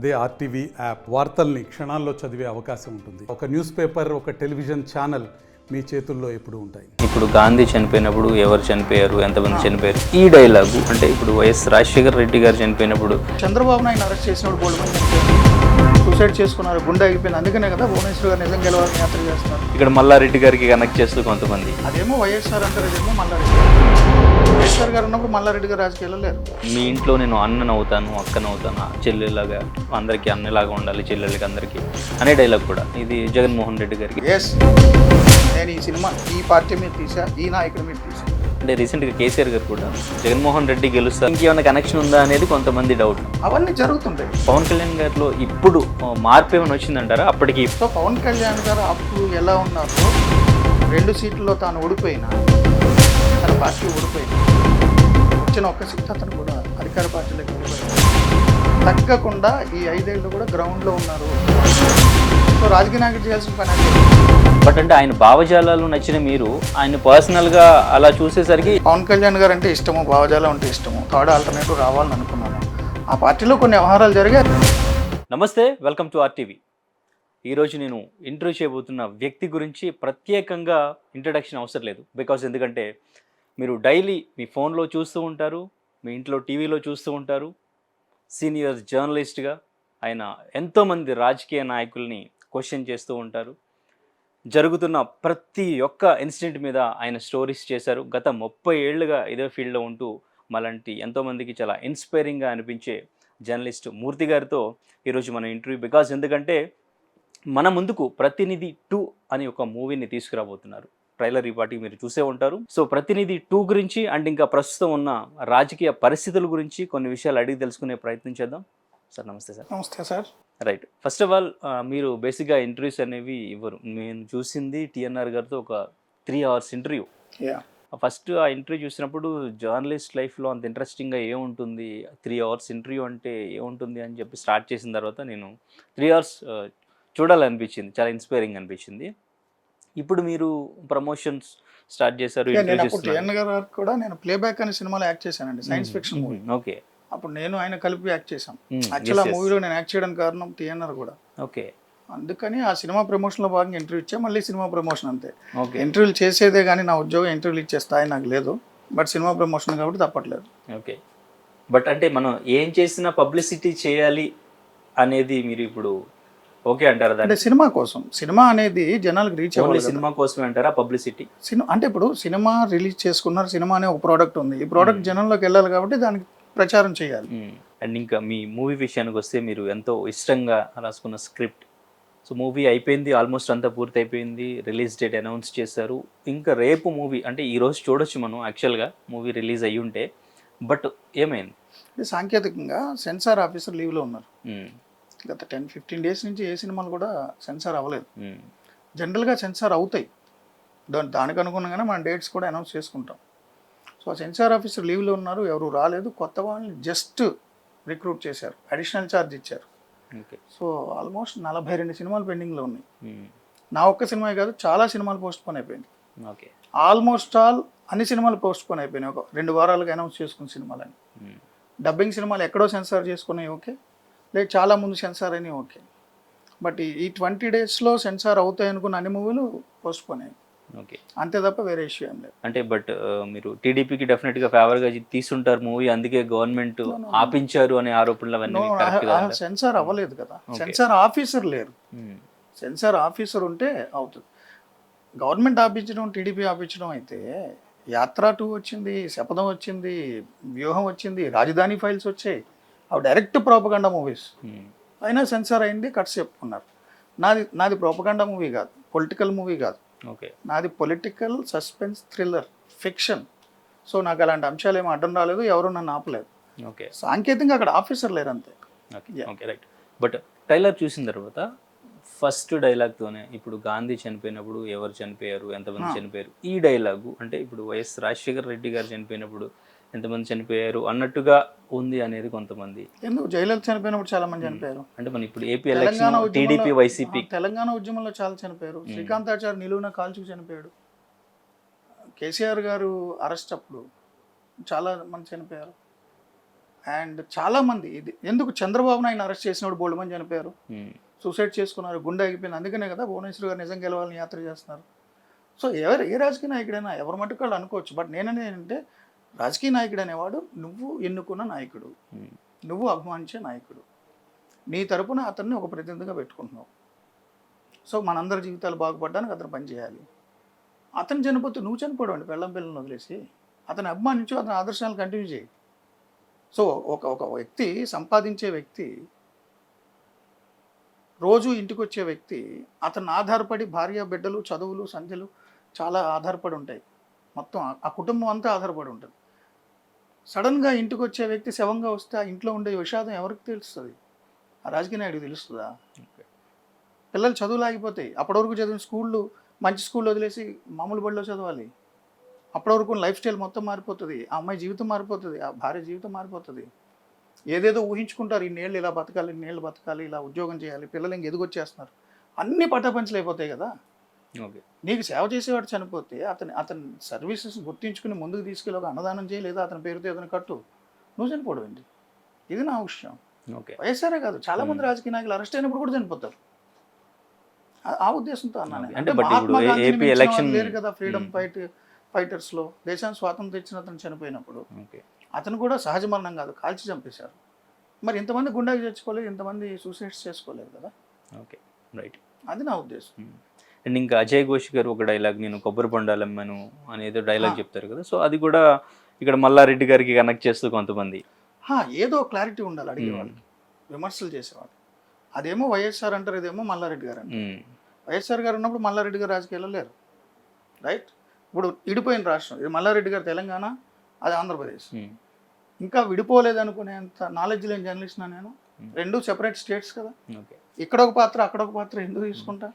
అదే RTV app వార్తల్ని క్షణాల్లో చదివే అవకాశం ఉంటుంది. ఒక న్యూస్ పేపర్, ఒక టెలివిజన్ ఛానల్ మీ చేతుల్లో ఎప్పుడు ఉంటాయి. ఇప్పుడు గాంధీ చనిపోయినప్పుడు ఎవరు చనిపోయారు, ఎంతమంది చనిపోయారు, ఈ డైలాగు అంటే ఇప్పుడు వైఎస్ రాజశేఖర్ రెడ్డి గారు చనిపోయినప్పుడు చంద్రబాబు నాయుడు అరెస్ట్ చేసినప్పుడు బోల్డ్ మంది సూసైడ్ చేసుకున్నారు, గుండె ఆగిపోయింది. అందుకనే కదా భువనేశ్వర్ గారు నిజం గెలవాలని యాత్ర చేస్తున్నారు. ఇక్కడ మల్లారెడ్డి గారికి కనెక్ట్ చేస్తూ కొంతమంది అదేమో వైఎస్ఆర్ అంటారు, అదేమో మల్లారెడ్డి. వైఎస్ఆర్ గారు ఉన్నప్పుడు మల్లారెడ్డి గారు రాజకీయాల్లో లేరు. మీ ఇంట్లో నేను అన్నను అవుతాను, అక్కను అవుతాను, చెల్లెలాగా అందరికీ అన్నలాగా ఉండాలి, చెల్లెళ్ళకి అందరికీ అనే డైలాగ్ కూడా ఇది జగన్మోహన్ రెడ్డి గారికి. ఎస్, నేను ఈ సినిమా ఈ పార్టీ మీద తీసా, ఈ నాయకుడి మీద తీసా. అంటే రీసెంట్గా కేసీఆర్ గారు కూడా జగన్మోహన్ రెడ్డి గెలుస్తారు, ఇంకేమైనా కనెక్షన్ ఉందా అనేది కొంతమంది డౌట్. అవన్నీ జరుగుతుంటాయి. పవన్ కళ్యాణ్ గారిలో ఇప్పుడు మార్పు ఏమైనా వచ్చిందంటారా? అప్పటికి సో పవన్ కళ్యాణ్ గారు అప్పుడు ఎలా ఉన్నారు, 2 సీట్లలో తాను ఓడిపోయినా, తన పార్టీ ఓడిపోయినా, వచ్చిన ఒక్క సీట్ అతను కూడా అధికార పార్టీలోకి వెళ్ళిపోయారు. తగ్గకుండా ఈ 5 ఏళ్ళు కూడా గ్రౌండ్లో ఉన్నారు. సో రాజకీయ నాయకుడు చేయాల్సిన పని అంటే. బట్ అంటే ఆయన భావజాలాలు నచ్చిన మీరు ఆయన పర్సనల్గా అలా చూసేసరికి పవన్ కళ్యాణ్ గారు అంటే ఇష్టము, భావజాలం అంటే ఇష్టము, థర్డ్ ఆల్టర్నేటివ్ రావాలని అనుకున్నాను. ఆ పార్టీలో కొన్ని వ్యవహారాలు జరిగాయి. నమస్తే, వెల్కమ్ టు ఆర్టీవీ. ఈరోజు నేను ఇంటర్వ్యూ చేయబోతున్న వ్యక్తి గురించి ప్రత్యేకంగా ఇంట్రడక్షన్ అవసరం లేదు. బికాజ్ ఎందుకంటే మీరు డైలీ మీ ఫోన్లో చూస్తూ ఉంటారు, మీ ఇంట్లో టీవీలో చూస్తూ ఉంటారు. సీనియర్ జర్నలిస్ట్గా ఆయన ఎంతోమంది రాజకీయ నాయకుల్ని క్వశ్చన్ చేస్తూ ఉంటారు. జరుగుతున్న ప్రతి ఒక్క ఇన్సిడెంట్ మీద ఆయన స్టోరీస్ చేశారు. గత 30 ఏళ్ళుగా ఇదే ఫీల్డ్లో ఉంటూ మలాంటి ఎంతోమందికి చాలా ఇన్స్పైరింగ్గా అనిపించే జర్నలిస్ట్ మూర్తి గారితో ఈరోజు మన ఇంటర్వ్యూ. బికాజ్ ఎందుకంటే మన ముందుకు ప్రతినిధి 2 అని ఒక మూవీని తీసుకురాబోతున్నారు. ట్రైలర్ ఈ పాటికి మీరు చూసే ఉంటారు. సో ప్రతినిధి 2 గురించి అండ్ ఇంకా ప్రస్తుతం ఉన్న రాజకీయ పరిస్థితుల గురించి కొన్ని విషయాలు అడిగి తెలుసుకునే ప్రయత్నం చేద్దాం. సార్ నమస్తే సార్. నమస్తే sir. Right, first of all మీరు బేసిక్గా ఇంటర్వ్యూస్ అనేవి ఇవ్వరు. నేను చూసింది టీఎన్ఆర్ గారితో ఒక 3 hours ఇంటర్వ్యూ. ఫస్ట్ ఆ ఇంటర్వ్యూ చూసినప్పుడు జర్నలిస్ట్ లైఫ్లో అంత ఇంట్రెస్టింగ్గా ఏముంటుంది, 3 hours ఇంటర్వ్యూ అంటే ఏముంటుంది అని చెప్పి స్టార్ట్ చేసిన తర్వాత నేను 3 hours చూడాలనిపించింది, చాలా ఇన్స్పైరింగ్ అనిపించింది. ఇప్పుడు మీరు ప్రమోషన్స్ స్టార్ట్ చేశారు. టీఎన్ గారు కూడా నేను ప్లేబ్యాక్ అనే సినిమాలో యాక్ట్ చేశానండి, సైన్స్ ఫిక్షన్ మూవీ. ఓకే, అప్పుడు నేను ఆయన కలిపి యాక్ట్ చేశాం. యాక్చువల్ ఆ మూవీలో నేను యాక్ట్ చేయడానికి కారణం టీఎన్ఆర్ కూడా. ఓకే, అందుకని ఆ సినిమా ప్రమోషన్లో భాగంగా ఇంటర్వ్యూ ఇచ్చా, మళ్ళీ సినిమా ప్రమోషన్ అంతే. ఓకే, ఇంటర్వ్యూలు చేసేదే కానీ నా ఉద్యోగం ఇంటర్వ్యూలు ఇచ్చే స్థాయి నాకు లేదు. బట్ సినిమా ప్రమోషన్ కాబట్టి తప్పట్లేదు. ఓకే. బట్ అంటే మనం ఏం చేసినా పబ్లిసిటీ చేయాలి అనేది మీరు ఇప్పుడు ఓకే అంటారా? అంటే సినిమా కోసం, సినిమా అనేది జనాలకు రీచ్ అవ్వాలి. సినిమా కోసమే అంటారా పబ్లిసిటీ? సినిమా అంటే ఇప్పుడు సినిమా రిలీజ్ చేసుకున్నారు, సినిమా అనే ఒక ప్రోడక్ట్ ఉంది, ఈ ప్రోడక్ట్ జనంలోకి వెళ్ళాలి కాబట్టి దానికి ప్రచారం చేయాలి. అండ్ ఇంకా మీ మూవీ విషయానికి వస్తే మీరు ఎంతో ఇష్టంగా రాసుకున్న స్క్రిప్ట్. సో మూవీ అయిపోయింది, ఆల్మోస్ట్ అంతా పూర్తి అయిపోయింది, రిలీజ్ డేట్ అనౌన్స్ చేశారు. ఇంకా రేపు మూవీ అంటే ఈరోజు చూడొచ్చు మనం యాక్చువల్గా మూవీ రిలీజ్ అయ్యి ఉంటే. బట్ ఏమైంది? సాంకేతికంగా సెన్సార్ ఆఫీసర్ లీవ్లో ఉన్నారు. గత 10-15 days నుంచి ఏ సినిమాలు కూడా సెన్సార్ అవ్వలేదు. జనరల్గా సెన్సార్ అవుతాయి, దానికి అనుగుణంగానే మన డేట్స్ కూడా అనౌన్స్ చేసుకుంటాం. సో సెన్సార్ ఆఫీసర్ లీవ్లో ఉన్నారు, ఎవరు రాలేదు. కొత్త వాళ్ళని జస్ట్ రిక్రూట్ చేశారు, అడిషనల్ ఛార్జ్ ఇచ్చారు. సో ఆల్మోస్ట్ 42 సినిమాలు పెండింగ్లో ఉన్నాయి. నా ఒక్క సినిమా కాదు, చాలా సినిమాలు పోస్ట్ పోన్ అయిపోయింది. ఓకే, ఆల్మోస్ట్ ఆల్ అన్ని సినిమాలు పోస్ట్ పోన్ అయిపోయినాయి. ఒక 2 వారాలుగా అనౌన్స్ చేసుకున్న సినిమాలని. డబ్బింగ్ సినిమాలు ఎక్కడో సెన్సార్ చేసుకున్నాయి, ఓకే, లేదు చాలా ముందు సెన్సార్ అయినాయి, ఓకే. బట్ ఈ 20 daysలో సెన్సార్ అవుతాయి అనుకున్న అన్ని మూవీలు పోస్ట్ పోన్ అయ్యాయి. ఓకే, అంతే తప్ప వేరే ఇష్యూ ఏం లేదు. అంటే బట్ మీరు టీడీపీకి డెఫినెట్గా ఫేవర్గా తీసుంటారు మూవీ, అందుకే గవర్నమెంట్ ఆపించారు అనే ఆరోపణలు అవన్నీ సెన్సార్ అవ్వలేదు కదా, సెన్సార్ ఆఫీసర్ లేరు. సెన్సార్ ఆఫీసర్ ఉంటే అవుతుంది. గవర్నమెంట్ ఆపించడం, టీడీపీ ఆపించడం అయితే యాత్ర 2 వచ్చింది, శపథం వచ్చింది, వ్యూహం వచ్చింది, రాజధాని ఫైల్స్ వచ్చాయి, అవి డైరెక్ట్ ప్రోపగండా మూవీస్. అయినా సెన్సార్ అయింది, కట్స్ చెప్పుకున్నారు. నాది ప్రోపగండా మూవీ కాదు, పొలిటికల్ మూవీ కాదు. ఓకే, నాది political suspense thriller fiction. So నాకు అలాంటి అంశాలు ఏమో అడ్డం రాలేదు, ఎవరు నన్ను ఆపలేదు. ఓకే, సాంకేతికంగా అక్కడ ఆఫీసర్ లేరు అంతే. Okay, right. బట్ ట్రైలర్ చూసిన తర్వాత ఫస్ట్ డైలాగ్తోనే ఇప్పుడు గాంధీ చనిపోయినప్పుడు ఎవరు చనిపోయారు, ఎంతమంది చనిపోయారు, ఈ డైలాగు అంటే ఇప్పుడు వైఎస్ రాజశేఖర్ రెడ్డి గారు చనిపోయినప్పుడు ఎంతమంది చనిపోయారు అన్నట్టుగా ఉంది అనేది కొంతమంది. ఎందుకు జయలలిత చనిపోయినప్పుడు చాలా మంది చనిపోయారు. అంటే మన ఇప్పుడు AP election TDP YCP Telangana ఉద్యమంలో చాలా చనిపోయారు. శ్రీకాంతాచారి నిలువున కాల్చుకు చనిపోయాడు. కేసీఆర్ గారు అరెస్ట్ అప్పుడు చాలా మంది చనిపోయారు. అండ్ చాలామంది ఇది ఎందుకు చంద్రబాబు నాయుడు అరెస్ట్ చేసినప్పుడు బోల్డ్ మంది చనిపోయారు, సూసైడ్ చేసుకున్నారు, గుండె ఆగిపోయింది. అందుకనే కదా భువనేశ్వర్ గారు నిజం గెలవాలని యాత్ర చేస్తున్నారు. సో ఏ రాజకీయ నాయకుడైనా ఎవరి మట్టుకు వాళ్ళు అనుకోవచ్చు. బట్ నేననేది ఏంటంటే రాజకీయ నాయకుడు అనేవాడు నువ్వు ఎన్నుకున్న నాయకుడు, నువ్వు అభిమానించే నాయకుడు, నీ తరపున అతన్ని ఒక ప్రతినిధిగా పెట్టుకుంటున్నావు. సో మనందరి జీవితాలు బాగుపడడానికి అతను పనిచేయాలి. అతను చనిపోతే నువ్వు చనిపోవడం పెళ్ళం పిల్లలను వదిలేసి అతను అభిమానించు, అతని ఆదర్శాలు కంటిన్యూ చేయి. సో ఒక వ్యక్తి సంపాదించే వ్యక్తి, రోజు ఇంటికి వచ్చే వ్యక్తి, అతను ఆధారపడి భార్య బిడ్డలు చదువులు సంధ్యలు చాలా ఆధారపడి ఉంటాయి. మొత్తం ఆ కుటుంబం అంతా ఆధారపడి ఉంటుంది. సడన్గా ఇంటికి వచ్చే వ్యక్తి శవంగా వస్తే ఆ ఇంట్లో ఉండే విషాదం ఎవరికి తెలుస్తుంది? ఆ రాజకీయ నాయుడికి తెలుస్తుందా? పిల్లలు చదువులు ఆగిపోతాయి. అప్పటి వరకు చదివిన స్కూళ్ళు మంచి స్కూల్లో వదిలేసి మామూలు బడిలో చదవాలి. అప్పటి వరకు లైఫ్ స్టైల్ మొత్తం మారిపోతుంది. ఆ అమ్మాయి జీవితం మారిపోతుంది, ఆ భార్య జీవితం మారిపోతుంది. ఏదేదో ఊహించుకుంటారు, ఇన్నేళ్ళు ఇలా బతకాలి, ఇన్నేళ్ళు బతకాలి, ఇలా ఉద్యోగం చేయాలి, పిల్లలు ఇంక ఎదుగొచ్చేస్తున్నారు, అన్ని పటాపంచలు అయిపోతాయి కదా. ఓకే, నీకు సేవ చేసేవాడు చనిపోతే అతని సర్వీసెస్ గుర్తించుకుని ముందుకు తీసుకెళ్ళి ఒక అన్నదానం చేయి, లేదా అతని పేరుతో ఏదైనా కట్టు, నువ్వు చనిపోవడం ఏంటి? ఇది నా విషయం. ఓకే, వైఎస్ఆరే కాదు, చాలా మంది రాజకీయ నాయకులు అరెస్ట్ అయినప్పుడు కూడా చనిపోతారు. ఆ ఉద్దేశంతో అన్నాను. అంటే మహాత్మా గాంధీని ఏపీ మించిన ఎలక్షన్ వాళ్ళు లేరు కదా ఫ్రీడమ్ ఫైటర్స్లో. దేశానికి స్వాతంత్రం ఇచ్చిన అతను చనిపోయినప్పుడు అతను కూడా సహజ మరణం కాదు, కాల్చి చంపేశారు. మరి ఇంతమంది గుండాకి చచ్చిపోలేదు, ఇంతమంది సూసైడ్స్ చేసుకోలేదు కదా. ఓకే, రైట్, అది నా ఉద్దేశం. అండ్ ఇంకా అజయ్ ఘోష్ గారు ఒక డైలాగ్, నేను కొబ్బరి బొండాలమ్మను అనేది డైలాగ్ చెప్తారు కదా, సో అది కూడా ఇక్కడ మల్లారెడ్డి గారికి కనెక్ట్ చేస్తూ కొంతమంది ఏదో క్లారిటీ ఉండాలి అడిగేవాళ్ళు, విమర్శలు చేసేవాళ్ళు. అదేమో వైఎస్ఆర్ అంటారు, ఇదేమో మల్లారెడ్డి గారు అంటారు. వైఎస్ఆర్ గారు ఉన్నప్పుడు మల్లారెడ్డి గారు రాజకీయాల్లో లేరు, రైట్? ఇప్పుడు విడిపోయిన రాష్ట్రం ఇది, మల్లారెడ్డి గారు తెలంగాణ, అది ఆంధ్రప్రదేశ్. ఇంకా విడిపోలేదు అనుకునేంత నాలెడ్జ్ లేని జర్నలిస్ట్ నేను. రెండు సెపరేట్ స్టేట్స్ కదా, ఇక్కడ ఒక పాత్ర అక్కడ ఒక పాత్ర ఎందుకు తీసుకుంటా?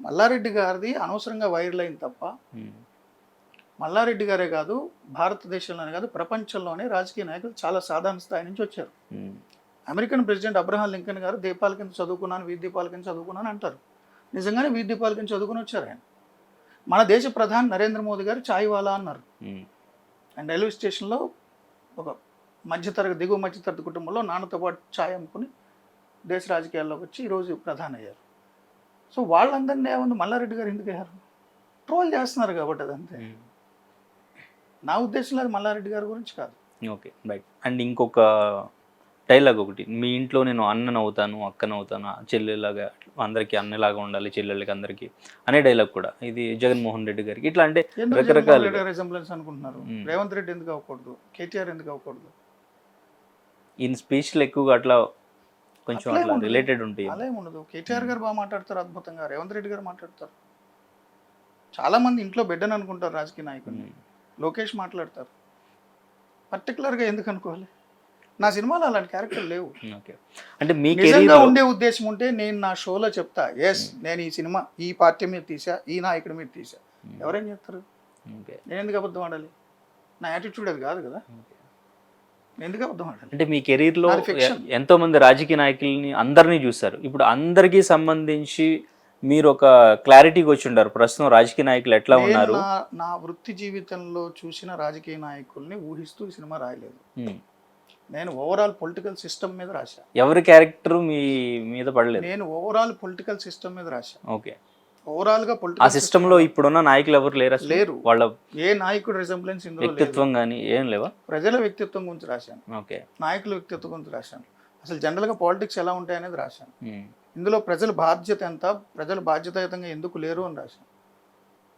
మల్లారెడ్డి గారిది అనవసరంగా వైరల్ అయింది తప్ప, మల్లారెడ్డి గారే కాదు, భారతదేశంలోనే కాదు ప్రపంచంలోనే రాజకీయ నాయకులు చాలా సాధారణ స్థాయి నుంచి వచ్చారు. అమెరికన్ ప్రెసిడెంట్ అబ్రహాం లింకన్ గారు దీపాల కింద చదువుకున్నాను, వీధి దీపాల కింద చదువుకున్నాను అంటారు. నిజంగానే వీధి దీపాల కింద చదువుకుని వచ్చారు ఆయన. మన దేశ ప్రధాని నరేంద్ర మోదీ గారు చాయ్ వాలా అన్నారు. అండ్ రైల్వే స్టేషన్లో ఒక దిగువ మధ్యతరగతి కుటుంబంలో నాన్నతో పాటు ఛాయ్ అమ్ముకుని దేశ రాజకీయాల్లోకి వచ్చి ఈరోజు ప్రధాని అయ్యారు. సో వాళ్ళందరినీ ఏమన్నా మల్లారెడ్డి గారు ఎందుకు అయ్యారు? ట్రోల్ చేస్తున్నారు కాబట్టి అదంతే. నా ఉద్దేశంలో అది మల్లారెడ్డి గారి గురించి కాదు. Okay, right. అండ్ ఇంకొక డైలాగ్ ఒకటి, మీ ఇంట్లో నేను అన్నను అవుతాను, అక్కను అవుతాను, చెల్లెలాగా అందరికీ అన్నలాగా ఉండాలి, చెల్లెళ్ళకి అందరికీ అనే డైలాగ్ కూడా ఇది జగన్మోహన్ రెడ్డి గారికి. ఇట్లా అంటే రకరకాల రిజంబ్లెన్స్ అనుకుంటున్నారు. రేవంత్ రెడ్డి ఎందుకు అవ్వకూడదు? కేటీఆర్ ఎందుకు అవ్వకూడదు? ఈయన స్పీచ్లు ఎక్కువగా అట్లా కొంచెం అట్లా రిలేటెడ్ ఉంటాయి. అలా ఏముండదు. కేటీఆర్ గారు బాగా మాట్లాడతారు అద్భుతంగా, రేవంత్ రెడ్డి గారు మాట్లాడతారు. చాలా మంది ఇంట్లో బిడ్డను అనుకుంటారు రాజకీయ నాయకుడిని. లోకేష్ మాట్లాడతారు. పర్టికులర్గా ఎందుకు అనుకోవాలి? నా సినిమాలో అలాంటి క్యారెక్టర్ లేవు. అంటే మీ నిజంగా ఉండే ఉద్దేశం ఉంటే నేను నా షోలో చెప్తా, ఎస్ నేను ఈ సినిమా ఈ పార్టీ మీద తీసా, ఈ నాయకుడి మీద తీసా. ఎవరేం చెప్తారు? నేను ఎందుకు అబద్ధం ఆడాలి? నా యాటిట్యూడ్ అది కాదు కదా, ఎందుకు అబద్ధం ఆడాలి? అంటే మీ కెరీర్లో ఎంతో మంది రాజకీయ నాయకుల్ని అందరినీ చూస్తారు. ఇప్పుడు అందరికీ సంబంధించి మీరు ఒక క్లారిటీకి వచ్చి ఉంటారు, ప్రస్తుతం రాజకీయ నాయకులు ఎట్లా ఉన్నారు. నా వృత్తి జీవితంలో చూసిన రాజకీయ నాయకుల్ని ఊహిస్తూ ఈ సినిమా రాయలేదు. నేను ఓవరాల్ పొలిటికల్ సిస్టమ్ మీద రాశా. ఎవరి క్యారెక్టర్ మీ మీద పడలేదు? నేను ఓవరాల్ పొలిటికల్ సిస్టమ్ మీద రాశా. ఓకే, ఓవరాల్ గా ఆ పొలిటికల్ సిస్టమ్ లో ఇప్పుడున్న నాయకులు ఎవరు లేరు. వాళ్ళ ఏ నాయకుడు రిజంబ్లెన్స్ ఇందులో వ్యక్తిత్వం కానీ ఏం లేవా? ప్రజల వ్యక్తిత్వం గురించి రాశాను. ఓకే, నాయకుల వ్యక్తిత్వం గురించి రాశాను. అసలు జనరల్ గా పాలిటిక్స్ ఎలా ఉంటాయి అనేది రాశాను. ఇందులో ప్రజల బాధ్యత ఎంత, ప్రజలు బాధ్యతాయుతంగా ఎందుకు లేరు అని రాశాను.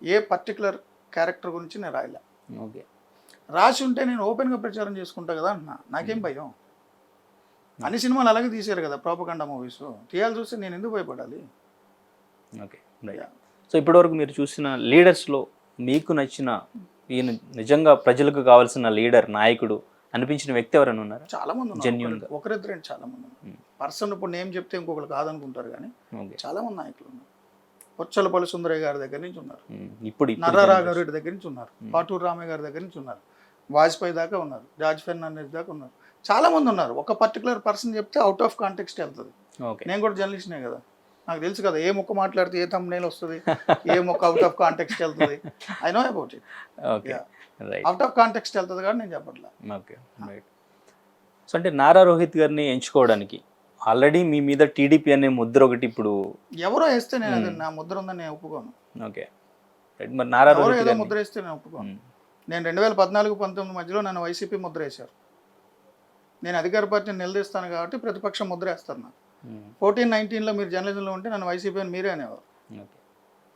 ఏ పర్టికులర్ క్యారెక్టర్ గురించి నేను రాయలే. ఓకే, రాసి ఉంటే నేను ఓపెన్గా ప్రచారం చేసుకుంటా కదా అంటున్నా. నాకేం భయం? అన్ని సినిమాలు అలాగే తీసారు కదా ప్రాపగండా మూవీస్. తీయాల్సి వస్తే నేను ఎందుకు భయపడాలి? ఓకే, సో ఇప్పటివరకు మీరు చూసిన లీడర్స్లో మీకు నచ్చిన, ఈయన నిజంగా ప్రజలకు కావాల్సిన లీడర్, నాయకుడు అనిపించిన వ్యక్తి ఎవరైనా ఉన్నారు? చాలా మంది ఉన్నారు. ఒకరిద్దరు చాలా మంది ఉన్నారు. పర్సన్ ఇప్పుడు నేమ్ చెప్తే ఇంకొకరు కాదనుకుంటారు, కానీ చాలా మంది నాయకులు ఉన్నారు. పొచ్చలపల్లి సుందరయ్య గారి దగ్గర నుంచి ఉన్నారు, ఇప్పుడు నర్రారాఘవరెడ్డి దగ్గర నుంచి ఉన్నారు, పాటూరు రామయ్య గారి దగ్గర నుంచి ఉన్నారు, వాజ్పేయి దాకా ఉన్నారు, జార్జ్ ఫెర్నాండెస్ దాకా ఉన్నారు. చాలా మంది ఉన్నారు. ఒక పర్టికులర్ పర్సన్ చెప్తే అవుట్ ఆఫ్ కాంటెక్స్ట్ వెళ్తుంది. నేను కూడా జర్నలిస్ట్నే కదా, నాకు తెలుసు కదా ఏ మొక్క మాట్లాడితే ఏ thumbnail వస్తుంది, ఏ మొక్క అవుట్ ఆఫ్ కాంటెక్స్ట్ వెళ్తుంది. I know about it. Out of context వెళ్తుంది కానీ నేను చెప్పట్లా. Okay, right. సో అంటే నారా రోహిత్ గారిని ఎంచుకోవడానికి ఆల్రెడీ మీ మీద టీడీపీ అనే ముద్ర ఒకటి ఇప్పుడు ఎవరో వేస్తే నేను అది నా ముద్ర ఉందని నేను ఒప్పుకోను. Okay right. మరి నారా ఎవరో రోహిత్ ఏదో గారిని ముద్ర వేస్తే నేను ఒప్పుకోను. నేను 2014-19 మధ్యలో నన్ను వైసీపీ ముద్ర వేశారు. నేను అధికార పార్టీని నిలదీస్తాను కాబట్టి ప్రతిపక్షం ముద్ర వేస్తారు నాకు. 14-19లో మీరు జర్నలిజంలో ఉంటే నన్ను వైసీపీ అని మీరే అనేవారు. ఓకే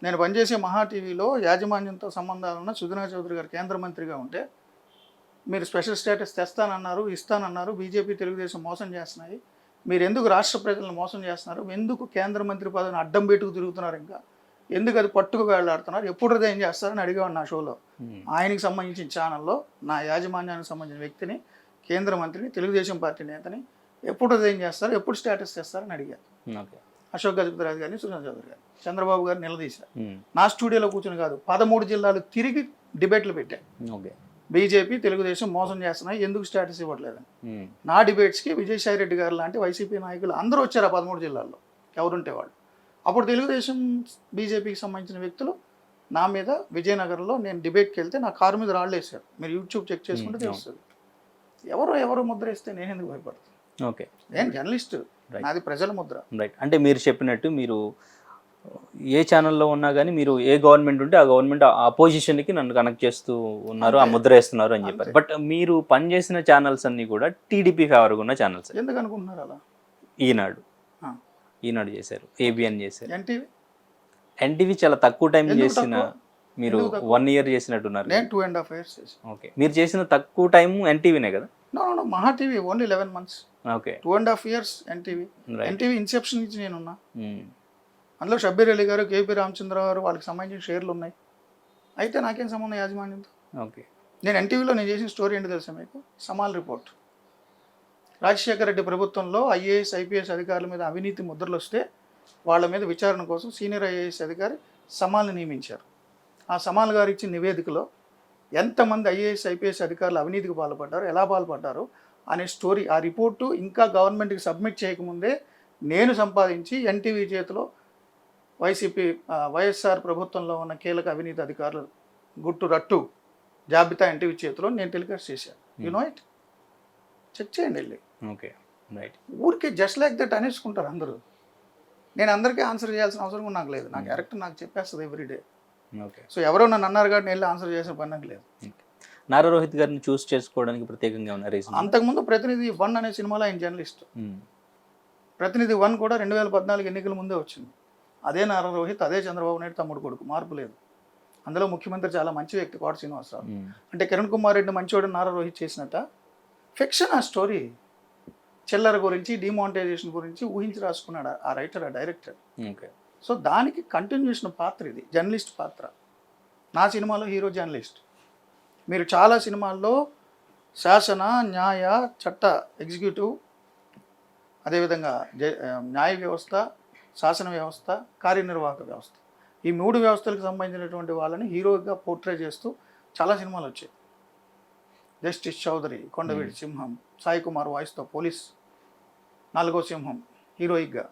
నేను పనిచేసే మహా టీవీలో యాజమాన్యంతో సంబంధాలున్న సుజనా చౌదరి గారు కేంద్ర మంత్రిగా ఉంటే మీరు స్పెషల్ స్టేటస్ తెస్తానన్నారు, ఇస్తానన్నారు, బీజేపీ తెలుగుదేశం మోసం చేస్తున్నాయి, మీరు ఎందుకు రాష్ట్ర ప్రజలను మోసం చేస్తున్నారు, ఎందుకు కేంద్ర మంత్రి పదవిని అడ్డం పెట్టుకు తిరుగుతున్నారు, ఇంకా ఎందుకు అది పట్టుకు వేళ్లాడుతున్నారు, ఎప్పుడు ఏం చేస్తారని అడిగేవాడు నా షోలో. ఆయనకి సంబంధించిన ఛానల్లో నా యాజమాన్యానికి సంబంధించిన వ్యక్తిని, కేంద్ర మంత్రిని, తెలుగుదేశం పార్టీ నేతని ఎప్పుడు ఏం చేస్తారు, ఎప్పుడు స్టేటస్ తెస్తారని అడిగారు. ఓకే అశోక్ గజపతిరాజు గారిని, సుజనా చౌదరి గారిని, చంద్రబాబు గారిని నిలదీశారు. నా స్టూడియోలో కూర్చుని కాదు, 13 జిల్లాలు తిరిగి డిబేట్లు పెట్టాను. ఓకే బీజేపీ తెలుగుదేశం మోసం చేస్తున్నాయి, ఎందుకు స్టేటస్ ఇవ్వట్లేదని. నా డిబేట్స్కి విజయసాయి రెడ్డి గారు లాంటి వైసీపీ నాయకులు అందరూ వచ్చారు ఆ 13 జిల్లాల్లో ఎవరుంటే వాళ్ళు. అప్పుడు తెలుగుదేశం బీజేపీకి సంబంధించిన వ్యక్తులు నా మీద విజయనగరంలో నేను డిబేట్కి వెళ్తే నా కారు మీద రాళ్ళు వేశారు. మీరు యూట్యూబ్ చెక్ చేసుకుంటే తెలుస్తుంది. ఎవరో ముద్ర వేస్తే నేను ఎందుకు భయపడతాను? ఓకే నేను జర్నలిస్ట్, నాది ప్రజల ముద్ర. రైట్. అంటే మీరు చెప్పినట్టు మీరు ఏ ఛానల్లో ఉన్నా కానీ మీరు ఏ గవర్నమెంట్ ఉంటే ఆ గవర్నమెంట్ అపోజిషన్కి నన్ను కనెక్ట్ చేస్తూ ఉన్నారు, ఆ ముద్ర వేస్తున్నారు అని చెప్పారు. బట్ మీరు పనిచేసిన ఛానల్స్ అన్నీ కూడా టీడీపీ ఫేవర్గా ఉన్న ఛానల్స్. ఎందుకు అనుకుంటున్నారు అలా? ఈనాడు చేశారు, ఏబిఎన్ చేశారు, ఎన్టీవీ చాలా తక్కువ టైం చేసిన మీరు 1 year చేసినట్టున్నారు. నేను 2.5 years చేశాను. ఓకే మీరు చేసిన తక్కువ టైం ఎన్టీవీనే కదా? నో మహా TV only 11 months. Okay 2.5 years NTV Inception నుంచి నేనున్నా. అందులో షబ్బీర్ అలీ గారు, కేపీ రామచంద్ర గారు, వాళ్ళకి సంబంధించిన షేర్లు ఉన్నాయి. అయితే నాకేం సంబంధం యాజమాన్యంతో? ఓకే నేను ఎన్టీవీలో నేను చేసిన స్టోరీ ఏంటి తెలుసా మీకు? సమాల్ రిపోర్ట్. రాజశేఖర రెడ్డి ప్రభుత్వంలో ఐఏఎస్ ఐపీఎస్ అధికారుల మీద అవినీతి ముద్రలు వస్తే వాళ్ళ మీద విచారణ కోసం సీనియర్ ఐఏఎస్ అధికారి సమాల్ని నియమించారు. ఆ సమాల్ గారు ఇచ్చిన నివేదికలో ఎంతమంది ఐఏఎస్ ఐపీఎస్ అధికారులు అవినీతికి పాల్పడ్డారు, ఎలా పాల్పడ్డారు అనే స్టోరీ, ఆ రిపోర్టు ఇంకా గవర్నమెంట్కి సబ్మిట్ చేయకముందే నేను సంపాదించి ఎన్టీవీ చేతిలో వైఎస్ఆర్ ప్రభుత్వంలో ఉన్న కీలక అవినీతి అధికారులు గుట్టు రట్టు జాబితా ఎన్టీవీ చేతిలో నేను టెలికాస్ట్ చేశాను. యు నో ఇట్, చెక్ చేయండి వెళ్ళి. Okay right. ఊరికే జస్ట్ లైక్ దట్ అనేసుకుంటారు అందరూ. నేను అందరికీ ఆన్సర్ చేయాల్సిన అవసరం కూడా నాకు లేదు. నా క్యారెక్టర్ నాకు చెప్పేస్తుంది ఎవ్రీడే. ఓకే సో ఎవరో నన్ను అన్నారు కాబట్టి నేను వెళ్ళి ఆన్సర్ చేసిన పని నాకు లేదు. నారా రోహిత్ గారిని చూస్ చేసుకోవడానికి ప్రత్యేకంగా ఉన్న రీజన్? అంతకుముందు ప్రతినిధి 1 అనే సినిమాలో ఆయన జర్నలిస్ట్. ప్రతినిధి 1 కూడా 2014 ఎన్నికల ముందే వచ్చింది. అదే నారా రోహిత్, అదే చంద్రబాబు నాయుడు తమ్ముడు కొడుకు, మార్పు లేదు. అందులో ముఖ్యమంత్రి చాలా మంచి వ్యక్తి కోట శ్రీనివాసరావు. అంటే కిరణ్ కుమార్ రెడ్డి మంచివాడు నారా రోహిత్ చేసినట్ట? ఫిక్షన్ ఆ స్టోరీ. చిల్లర గురించి, డిమానిటైజేషన్ గురించి ఊహించి రాసుకున్నాడు ఆ రైటర్, ఆ డైరెక్టర్. ఓకే సో దానికి కంటిన్యూషన్ పాత్ర ఇది, జర్నలిస్ట్ పాత్ర. నా సినిమాలో హీరో జర్నలిస్ట్. మీరు చాలా సినిమాల్లో శాసన, న్యాయ, చట్ట, ఎగ్జిక్యూటివ్, అదేవిధంగా న్యాయ వ్యవస్థ, శాసన వ్యవస్థ, కార్యనిర్వాహక వ్యవస్థ, ఈ 3 వ్యవస్థలకు సంబంధించినటువంటి వాళ్ళని హీరోగా పోర్ట్రే చేస్తూ చాలా సినిమాలు వచ్చాయి. జస్టిస్ చౌదరి, కొండవీటి సింహం, సాయి కుమార్ వాయిస్తో పోలీస్, 4వ సింహం హీరోయిక్గా,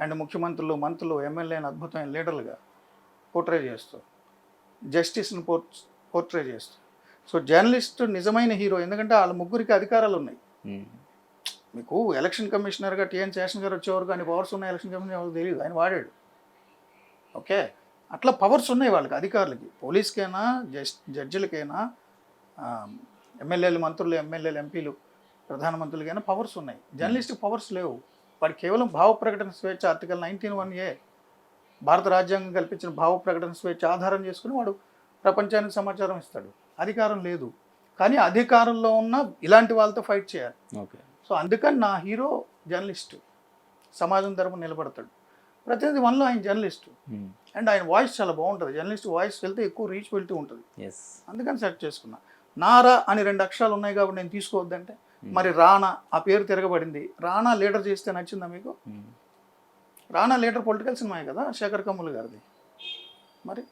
అండ్ ముఖ్యమంత్రులు, మంత్రులు, ఎమ్మెల్యేని అద్భుతమైన లీడర్లుగా పోర్ట్రే చేస్తూ, జస్టిస్ని పోర్ట్రే చేస్తూ. సో జర్నలిస్ట్ నిజమైన హీరో, ఎందుకంటే వాళ్ళ ముగ్గురికి అధికారాలు ఉన్నాయి. మీకు ఎలక్షన్ కమిషనర్గా టిఎన్ శేషన్ గారు వచ్చేవారు కానీ పవర్స్ ఉన్నాయి ఎలక్షన్ కమిషనర్ ఎవరికి తెలియదు, ఆయన వాడాడు. ఓకే అట్లా పవర్స్ ఉన్నాయి వాళ్ళకి, అధికారులకి, పోలీస్కైనా, జడ్జిలకైనా, ఎమ్మెల్యేలు, మంత్రులు, ఎమ్మెల్యేలు, ఎంపీలు, ప్రధానమంత్రులకైనా పవర్స్ ఉన్నాయి. జర్నలిస్ట్కి పవర్స్ లేవు. వాడు కేవలం భావ ప్రకటన స్వేచ్ఛ, ఆర్టికల్ 19(1)A భారత రాజ్యాంగం కల్పించిన భావ ప్రకటన స్వేచ్ఛ ఆధారం చేసుకుని వాడు ప్రపంచానికి సమాచారం ఇస్తాడు. అధికారం లేదు. కానీ అధికారంలో ఉన్న ఇలాంటి వాళ్ళతో ఫైట్ చేయాలి. ఓకే సో అందుకని నా హీరో జర్నలిస్టు, సమాజం తరపున నిలబడతాడు. ప్రతినిధి 1లో ఆయన జర్నలిస్టు, అండ్ ఆయన వాయిస్ చాలా బాగుంటుంది. జర్నలిస్ట్ వాయిస్ వెళ్తే ఎక్కువ రీచ్ వెళ్తూ ఉంటుంది. అందుకని సెలెక్ట్ చేసుకున్నా. నారా అని 2 అక్షరాలు ఉన్నాయి కాబట్టి నేను తీసుకోవద్దంటే, మరి రాణా ఆ పేరు తిరగబడింది. రాణా లీడర్ చేస్తే నచ్చిందా మీకు? రాణా లీడర్ పొలిటికల్ సినిమాయే కదా, శేఖర్ కమ్ముల్ గారిది. మరి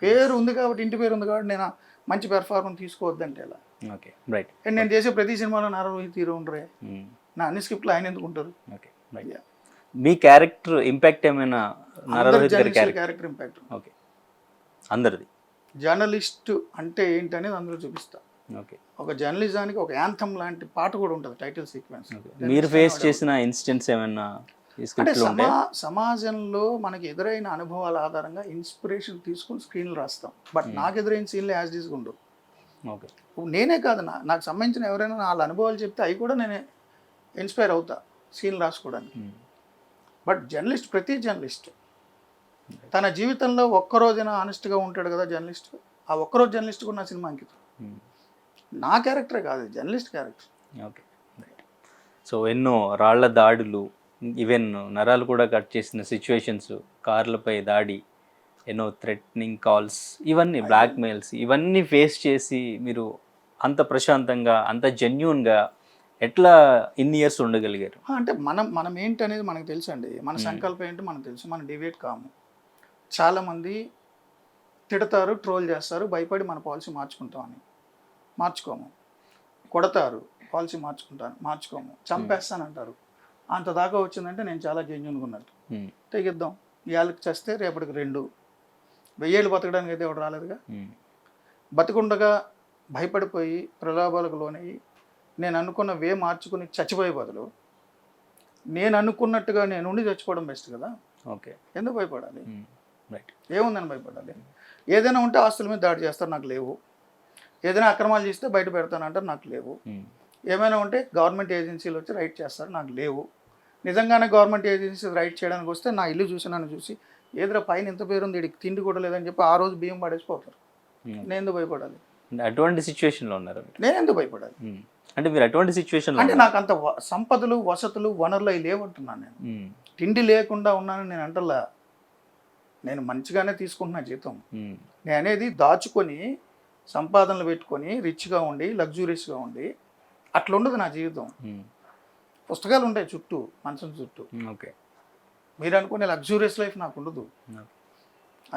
పేరు ఉంది కాబట్టి, ఇంటి పేరు ఉంది కాబట్టి నేను మంచి పెర్ఫార్మెన్స్ తీసుకోవద్దంటే ఎలా? Okay right. అండ్ నేను చేసే ప్రతి సినిమాలో నారా రోహిత్ హీరో ఉండరే, నా అన్ని స్క్రిప్ట్లు ఆయన ఎందుకు ఉంటారు? Okay right. మీ క్యారెక్టర్ ఇంపాక్ట్ ఏమైనా నారా రోహిత్ గారి క్యారెక్టర్ ఇంపాక్ట్? ఓకే అందరిది. జర్నలిస్ట్ అంటే ఏంటనేది అందులో చూపిస్తా. ఓకే. ఒక జర్నలిజానికి ఒక యాంథమ్ లాంటి పాట కూడా ఉంటుంది, టైటిల్ సీక్వెన్స్. మీరు ఫేస్ చేసిన ఇన్సిడెంట్స్ ఏమైనా ఈ అంటే స్క్రిప్ట్లో ఉంటాయి? సమాజంలో మనకి ఎదురైన అనుభవాల ఆధారంగా ఇన్స్పిరేషన్ తీసుకుని స్క్రీన్లు రాస్తాం. బట్ నాకు ఎదురైన సీన్లు యాజ్ డీస్గా ఉండవు. ఓకే. ఇప్పుడు నేనే కాదు, నాకు సంబంధించిన ఎవరైనా వాళ్ళ అనుభవాలు చెప్తే అవి కూడా నేను ఇన్స్పైర్ అవుతా సీన్లు రాసుకోవడానికి. బట్ జర్నలిస్ట్, ప్రతి జర్నలిస్ట్ తన జీవితంలో ఒక్కరోజైనా ఆనెస్ట్గా ఉంటాడు కదా జర్నలిస్ట్. ఆ ఒక్కరోజు జర్నలిస్ట్ కూడా నా సినిమా అంకితం. నా క్యారెక్టరే కాదు, జర్నలిస్ట్ క్యారెక్టర్. ఓకే. సో ఎన్నో రాళ్ల దాడులు, ఈవెన్ నరాలు కూడా కట్ చేసిన సిచ్యువేషన్స్, కార్లపై దాడి, ఎన్నో థ్రెట్నింగ్ కాల్స్, ఇవన్నీ బ్లాక్మెయిల్స్, ఇవన్నీ ఫేస్ చేసి మీరు అంత ప్రశాంతంగా అంత జెన్యూన్గా ఎట్లా ఇన్ని ఇయర్స్ ఉండగలిగారు? అంటే మనం ఏంటి అనేది మనకు తెలుసు అండి. మన సంకల్పం ఏంటో మనకు తెలుసు. మనం డివేట్ కాము. చాలామంది తిడతారు, ట్రోల్ చేస్తారు, భయపడి మన పాలసీ మార్చుకుంటామని. మార్చుకోము. కొడతారు, పాలసీ మార్చుకోము. చంపేస్తానంటారు. అంత దాకా వచ్చిందంటే నేను చాలా జెన్యూన్గా ఉన్నట్టు. తెగిద్దాం. ఇవాళకి చేస్తే రేపటికి 2,000 ఏళ్ళు బతకడానికి అయితే ఎవడు రాలేదుగా. బతికుండగా భయపడిపోయి ప్రలోభాలకు లోనయ్యి నేను అనుకున్న మార్చుకుని చచ్చిపోయే బదులు నేను అనుకున్నట్టుగా నేను ఉండి చచ్చిపోవడం బెస్ట్ కదా. ఓకే. ఎందుకు భయపడాలి? రైట్. ఏముందని భయపడాలి? ఏదైనా ఉంటే ఆస్తుల మీద దాడి చేస్తారు, నాకు లేవు. ఏదైనా అక్రమాలు చేస్తే బయట పెడతానంటారు, నాకు లేవు. ఏమైనా ఉంటే గవర్నమెంట్ ఏజెన్సీలు వచ్చి రైట్ చేస్తారు, నాకు లేవు. నిజంగానే గవర్నమెంట్ ఏజెన్సీ రైట్ చేయడానికి వస్తే నా ఇల్లు చూసి నన్ను చూసి ఏదో పైన ఇంత పేరుంది, వీడికి తిండి కూడా లేదని చెప్పి ఆ రోజు బియ్యం పడేసిపోతారు. నేను ఎందుకు భయపడాలి? అటువంటి సిచ్యువేషన్లో ఉన్నారు. నేను ఎందుకు భయపడాలి? అంటే మీరు అటువంటి సిచ్యువేషన్లో అంటే నాకు అంత సంపదలు, వసతులు, వనరులు అవి లేవంటున్నాను. నేను తిండి లేకుండా ఉన్నానని నేను అంటలా. నేను మంచిగానే తీసుకుంటున్నా జీతం. నేను అనేది దాచుకొని సంపాదనలు పెట్టుకొని రిచ్గా ఉండి లగ్జూరియస్గా ఉండి అట్లా ఉండదు నా జీవితం. పుస్తకాలు ఉంటాయి చుట్టూ, మనసు చుట్టూ. ఓకే. మీరు అనుకునే లగ్జూరియస్ లైఫ్ నాకు ఉండదు.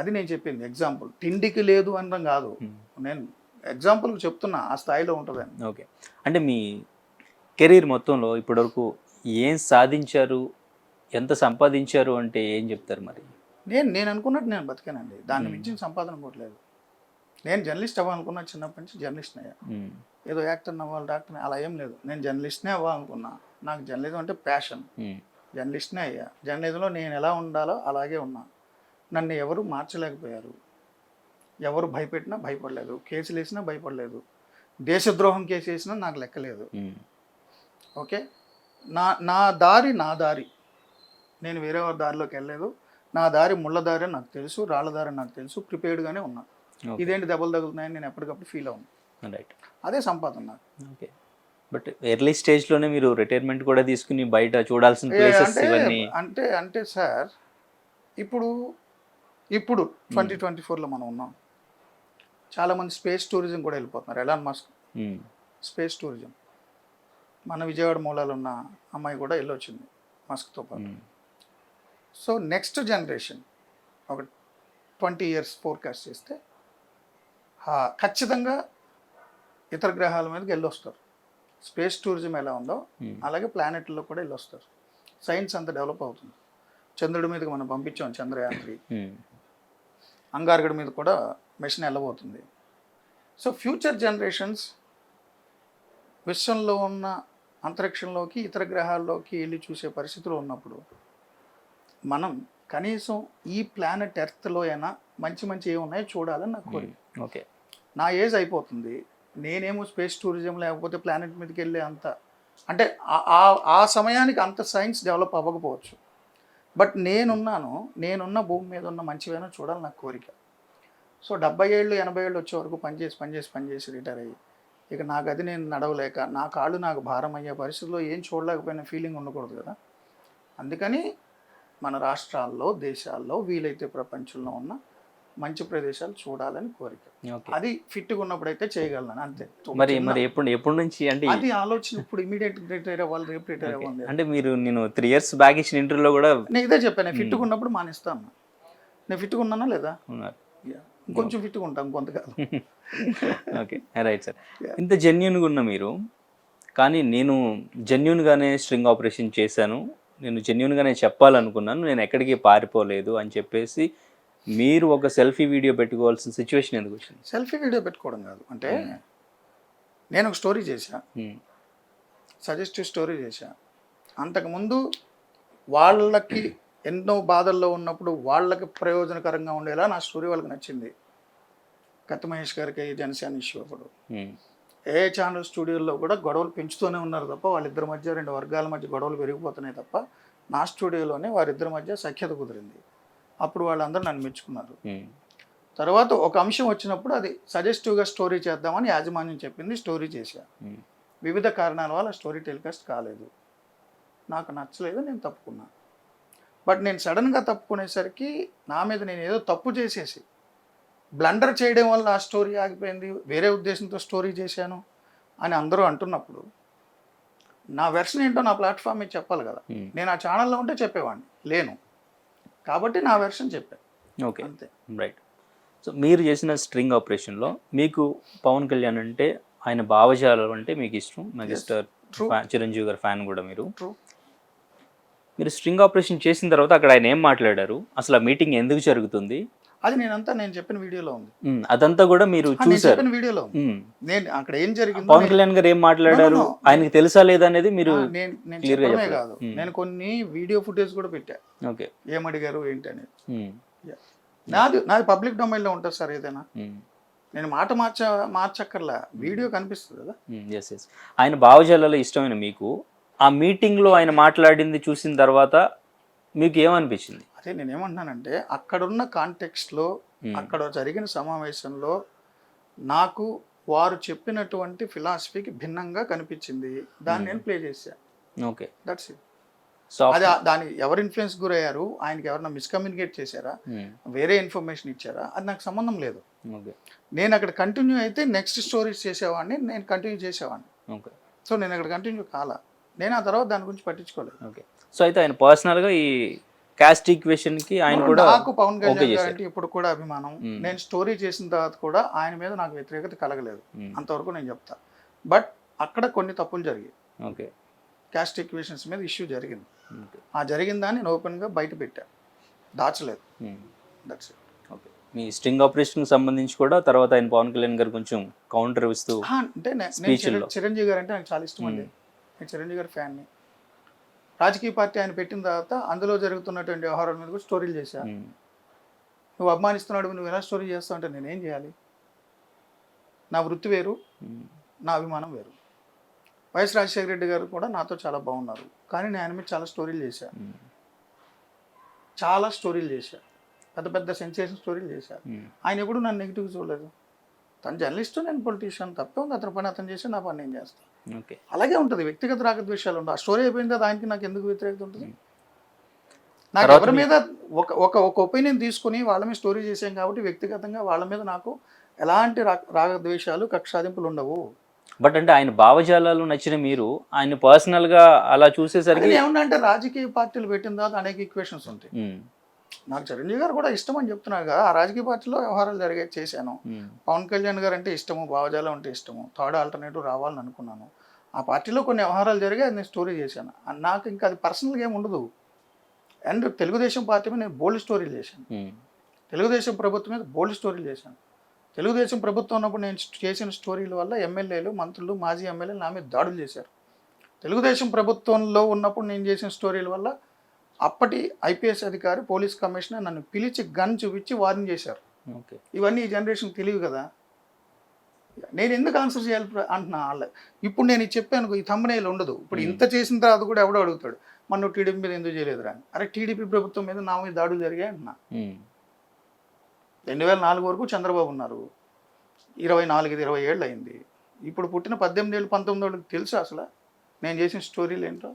అది నేను చెప్పింది ఎగ్జాంపుల్. తిండికి లేదు అనడం కాదు, నేను ఎగ్జాంపుల్ చెప్తున్నా ఆ స్థాయిలో ఉంటుందని. ఓకే. అంటే మీ కెరీర్ మొత్తంలో ఇప్పటివరకు ఏం సాధించారు, ఎంత సంపాదించారు అంటే ఏం చెప్తారు మరి? నేను అనుకున్నట్టు నేను బతికానండి. దాన్ని మించిన సంపాదన కూడా లేదు. నేను జర్నలిస్ట్ అవ్వాలనుకున్నా, చిన్నప్పటి నుంచి జర్నలిస్ట్ని అయ్యా. ఏదో యాక్టర్ అవ్వాలి, డాక్టర్ అలా ఏం లేదు. నేను జర్నలిస్ట్నే అవ్వాలనుకున్నా. నాకు జర్నలిజం అంటే ప్యాషన్. జర్నలిస్ట్నే అయ్యా. జర్నలిజంలో నేను ఎలా ఉండాలో అలాగే ఉన్నా. నన్ను ఎవరు మార్చలేకపోయారు. ఎవరు భయపెట్టినా భయపడలేదు. కేసులు వేసినా భయపడలేదు. దేశద్రోహం కేసు వేసినా నాకు లెక్కలేదు. ఓకే. నా దారి. నేను వేరే వారి దారిలోకి వెళ్ళలేదు. నా దారి ముళ్ళ దారి నాకు తెలుసు, రాళ్ళ దారి నాకు తెలుసు. ప్రిపేర్డ్గానే ఉన్నా. ఇదేంటి దెబ్బలు తగులుతున్నాయని నేను ఎప్పటికప్పుడు ఫీల్ అవును. రైట్. అదే సంపాదన నాకు. ఓకే. బట్ ఎర్లీ స్టేజ్లోనే మీరు రిటైర్మెంట్ కూడా తీసుకుని బయట చూడాల్సిన ప్లేసెస్ ఇవన్నీ అంటే సార్ ఇప్పుడు 2024లో మనం ఉన్నాం. చాలామంది స్పేస్ టూరిజం కూడా వెళ్ళిపోతున్నారు. Elon Musk space tourism. మన విజయవాడ మూలాలు ఉన్న అమ్మాయి కూడా వెళ్ళొచ్చింది మస్క్తో పాటు. సో నెక్స్ట్ జనరేషన్ ఒక 20 years ఫోర్కాస్ట్ చేస్తే ఖచ్చితంగా ఇతర గ్రహాల మీదకి వెళ్ళొస్తారు. స్పేస్ టూరిజం ఎలా ఉందో అలాగే ప్లానెట్లో కూడా వెళ్ళొస్తారు. సైన్స్ అంతా డెవలప్ అవుతుంది. చంద్రుడి మీదకి మనం పంపించాం చంద్రయాత్రి. అంగారగడ మీద కూడా మిషన్ వెళ్ళబోతుంది. సో ఫ్యూచర్ జనరేషన్స్ విశ్వంలో ఉన్న అంతరిక్షంలోకి, ఇతర గ్రహాల్లోకి వెళ్ళి చూసే పరిస్థితులు ఉన్నప్పుడు మనం కనీసం ఈ ప్లానెట్ ఎర్త్లో అయినా మంచి ఏమున్నాయో చూడాలని నాకు కోరిక. ఓకే. నా ఏజ్ అయిపోతుంది. నేనేమో స్పేస్ టూరిజం లేకపోతే ప్లానెట్ మీదకి వెళ్ళే అంత ఆ సమయానికి అంత సైన్స్ డెవలప్ అవ్వకపోవచ్చు. బట్ నేనున్న భూమి మీద ఉన్న మంచివైనా చూడాలని నాకు కోరిక. సో 70 ఏళ్ళు 80 ఏళ్ళు వచ్చే వరకు పనిచేసి రిటైర్ అయ్యి ఇక నాకు అది నేను నడవలేక నా కాళ్ళు నాకు భారం అయ్యే పరిస్థితిలో ఏం చూడలేకపోయిన ఫీలింగ్ ఉండకూడదు కదా. అందుకని మన రాష్ట్రాల్లో, దేశాల్లో, వీలైతే ప్రపంచంలో ఉన్న మంచి ప్రదేశాలు చూడాలని కోరిక. అది ఫిట్గా ఉన్నప్పుడైతే చేయగలను అంతే. మరి ఎప్పటి నుంచి అంటే అది ఆలోచన ఇప్పుడు ఇమీడియట్ రిటైర్ అవ్వాలి, రేపు రిటైర్ అవ్వాలి అంటే నేను 3 years బ్యాక్ ఇచ్చిన ఇంటర్వ్యూలో కూడా నేను ఇదే చెప్పాను. ఫిట్గా ఉన్నప్పుడు మానేస్తాను. నేను ఫిట్గా ఉన్నానా లేదా? ఇంకొంచెం ఫిట్గా ఉంటాను కొంతకాలం. ఓకే. Right sir. ఇంత జెన్యూన్గా ఉన్న మీరు, కానీ నేను జెన్యూన్గానే స్ట్రింగ్ ఆపరేషన్ చేశాను, నేను జెన్యూన్గానే చెప్పాలనుకున్నాను, నేను ఎక్కడికి పారిపోలేదు అని చెప్పేసి మీరు ఒక సెల్ఫీ వీడియో పెట్టుకోవాల్సిన సిచ్యువేషన్ ఎందుకు వచ్చింది? సెల్ఫీ వీడియో పెట్టుకోవడం కాదు, అంటే నేను ఒక స్టోరీ చేశా, సజెస్టివ్ స్టోరీ చేశా. అంతకుముందు వాళ్ళకి ఎన్నో బాధల్లో ఉన్నప్పుడు వాళ్ళకి ప్రయోజనకరంగా ఉండేలా నా స్టోరీ వాళ్ళకి నచ్చింది. కత్తి మహేష్ గారికి జనసేన ఇష్యూ అప్పుడు ఏ ఛానల్ స్టూడియోల్లో కూడా గొడవలు పెంచుతూనే ఉన్నారు తప్ప వాళ్ళిద్దరి మధ్య 2 వర్గాల మధ్య గొడవలు పెరిగిపోతున్నాయి తప్ప నా స్టూడియోలోనే వారిద్దరి మధ్య సఖ్యత కుదిరింది. అప్పుడు వాళ్ళందరూ నన్ను మెచ్చుకున్నారు. తర్వాత ఒక అంశం వచ్చినప్పుడు అది సజెస్టివ్గా స్టోరీ చేద్దామని యాజమాన్యం చెప్పింది, స్టోరీ చేశా. వివిధ కారణాల వల్ల స్టోరీ టెలికాస్ట్ కాలేదు, నాకు నచ్చలేదు, నేను తప్పుకున్నా. బట్ నేను సడన్గా తప్పుకునేసరికి నా మీద నేను ఏదో తప్పు చేసేసి బ్లండర్ చేయడం వల్ల ఆ స్టోరీ ఆగిపోయింది, వేరే ఉద్దేశంతో స్టోరీ చేశాను అని అందరూ అంటున్నప్పుడు నా వెర్షన్ ఏంటో నా ప్లాట్ఫామ్ మీద చెప్పాలి కదా. నేను ఆ ఛానల్లో ఉంటే చెప్పేవాడిని, లేను కాబట్టి నా వెర్షన్ చెప్పాను. ఓకే, అంతే. రైట్. సో మీరు చేసిన స్ట్రింగ్ ఆపరేషన్లో మీకు పవన్ కళ్యాణ్ అంటే ఆయన భావజాలం అంటే మీకు ఇష్టం, మెగాస్టార్ చిరంజీవి గారి ఫ్యాన్ కూడా మీరు. మీరు స్ట్రింగ్ ఆపరేషన్ చేసిన తర్వాత అక్కడ ఆయన ఏం మాట్లాడారు, అసలు ఆ మీటింగ్ ఎందుకు జరుగుతుంది, అది నేను చెప్పిన వీడియోలో ఉంది. అదంతా కూడా మీరు చూసారు. చెప్పిన వీడియోలో ఉంది. నేను అక్కడ ఏం జరిగింది, పవన్ కళ్యాణ్ గారు ఏం మాట్లాడారు, ఆయనకి తెలుసా లేదా అనేది మీరు నేను చెప్పడమే కాదు, నేను కొన్ని వీడియో ఫుటేజ్ కూడా పెట్టా. ఓకే, ఏమడిగారు ఏంటి అనేది. నాది పబ్లిక్ డొమైన్లో ఉంటుంది సార్. ఏదైనా నేను మాట మార్చక్కర్లా, వీడియో కనిపిస్తుంది కదా. ఆయన భావజాలలో ఇష్టమైన మీకు ఆ మీటింగ్లో ఆయన మాట్లాడింది చూసిన తర్వాత మీకు ఏమనిపించింది? అదే నేనేమంటున్నానంటే అక్కడున్న కాంటెక్స్ట్లో అక్కడ జరిగిన సమావేశంలో నాకు వారు చెప్పినటువంటి ఫిలాసఫీకి భిన్నంగా కనిపించింది, దాన్ని నేను ప్లే చేశాను. Okay, that's it. అది దాని ఎవరు ఇన్ఫ్లుయెన్స్ గురయ్యారు, ఆయనకి ఎవరన్నా మిస్కమ్యూనికేట్ చేశారా, వేరే ఇన్ఫర్మేషన్ ఇచ్చారా, అది నాకు సంబంధం లేదు. నేను అక్కడ కంటిన్యూ అయితే నెక్స్ట్ స్టోరీస్ చేసేవాడిని, నేను కంటిన్యూ చేసేవాడిని. సో నేను అక్కడ కంటిన్యూ కాలా, నేను ఆ తర్వాత దాని గురించి పట్టించుకోలేదు. ఓకే, సో అయితే ఆయన పర్సనల్గా ఈ కాస్ట్ ఈక్వేషన్కి ఆయన కూడా నాకు పవన్ కళ్యాణ్ గారు అంటే ఇప్పుడు కూడా అభిమానం. నేను స్టోరీ చేసిన తర్వాత కూడా ఆయన మీద నాకు వ్యతిరేకత కలగలేదు, అంతవరకు నేను చెప్తా. బట్ అక్కడ కొన్ని తప్పులు జరిగాయి. ఓకే, క్యాస్ట్ ఈక్వేషన్స్ మీద ఇష్యూ జరిగింది. ఆ జరిగిన దాన్ని నేను ఓపెన్గా బయట పెట్టా, దాచలేదు. That's it. ఓకే, మీ స్ట్రింగ్ ఆపరేషన్కి సంబంధించి కూడా తర్వాత ఆయన పవన్ కళ్యాణ్ గారు కొంచెం కౌంటర్ ఇస్తూ అంటే నేను చిరంజీవి గారు అంటే నాకు చాలా ఇష్టం అండి. నేను చిరంజీవి గారి ఫ్యాన్ని. రాజకీయ పార్టీ ఆయన పెట్టిన తర్వాత అందులో జరుగుతున్నటువంటి వ్యవహారాల మీద కూడా స్టోరీలు చేశా. నువ్వు అభిమానిస్తున్నాడు, నువ్వు ఎలా స్టోరీ చేస్తావు అంటే నేనేం చేయాలి? నా వృత్తి వేరు, నా అభిమానం వేరు. వైఎస్ రాజశేఖర రెడ్డి గారు కూడా నాతో చాలా బాగున్నారు, కానీ నేను ఆయన మీద చాలా స్టోరీలు చేశాను. పెద్ద పెద్ద సెన్సేషన్ స్టోరీలు చేశారు. ఆయన ఎప్పుడు నన్ను నెగిటివ్ చూడలేదు. తను జర్నలిస్ట్, నేను పొలిటీషియన్, తప్పే ఉంది. అతని పని అతను చేసి నా పని నేను చేస్తాను. అలాగే ఉంటుంది. వ్యక్తిగత రాగద్వేషాలు ఉండవు. ఆ స్టోరీ అయిపోయిన తర్వాత ఆయనకి నాకు ఎందుకు వ్యతిరేకత ఉంటుంది? నాకు ఎవరి మీద ఒక ఒపీనియన్ తీసుకుని వాళ్ళ మీద స్టోరీ చేసాం కాబట్టి వ్యక్తిగతంగా వాళ్ళ మీద నాకు ఎలాంటి రాగద్వేషాలు, కక్షాదింపులు ఉండవు. బట్ అంటే ఆయన భావజాలాలు నచ్చిన మీరు ఆయన పర్సనల్గా అలా చూసేసరికి ఏమన్నా రాజకీయ పార్టీలు పెట్టిన తర్వాత అనేక ఈక్వేషన్స్ ఉంటాయి. నాకు చిరంజీవి గారు కూడా ఇష్టం అని చెప్తున్నారు కదా, ఆ రాజకీయ పార్టీలో వ్యవహారాలు జరిగే చేశాను. పవన్ కళ్యాణ్ గారు అంటే ఇష్టము, భావజాలం అంటే ఇష్టము, థర్డ్ ఆల్టర్నేటివ్ రావాలని అనుకున్నాను. ఆ పార్టీలో కొన్ని వ్యవహారాలు జరిగాయి, అది నేను స్టోరీ చేశాను. నాకు ఇంకా అది పర్సనల్గా ఏమి ఉండదు. అండ్ తెలుగుదేశం పార్టీ మీద నేను బోల్డ్ స్టోరీలు చేశాను. తెలుగుదేశం ప్రభుత్వం మీద బోల్డ్ స్టోరీలు చేశాను. తెలుగుదేశం ప్రభుత్వం ఉన్నప్పుడు నేను చేసిన స్టోరీల వల్ల ఎమ్మెల్యేలు, మంత్రులు, మాజీ ఎమ్మెల్యేలు నా మీద దాడులు చేశారు. తెలుగుదేశం ప్రభుత్వంలో ఉన్నప్పుడు నేను చేసిన స్టోరీల వల్ల అప్పటి ఐపీఎస్ అధికారి, పోలీస్ కమిషనర్ నన్ను పిలిచి గన్ చూపించి వార్నింగ్ చేశారు. ఇవన్నీ ఈ జనరేషన్ తెలియదు కదా. నేను ఎందుకు ఆన్సర్ చేయాలి అంటున్నా. ఇప్పుడు నేను చెప్పాను, ఈ థంబ్నెయిల్ ఉండదు. ఇప్పుడు ఇంత చేసిన తర్వాత కూడా ఎవడో అడుగుతాడు, మన టీడీపీ మీద ఎందుకు చేయలేదు రా. అరే టీడీపీ ప్రభుత్వం మీద నా మీద దాడులు జరిగాయి అంటున్నా. 2004 వరకు చంద్రబాబు ఉన్నారు, 24-20 ఏళ్ళు అయింది. ఇప్పుడు పుట్టిన 18 ఏళ్ళు 19 ఏళ్ళకి తెలుసు అసలు నేను చేసిన స్టోరీలు ఏంటో,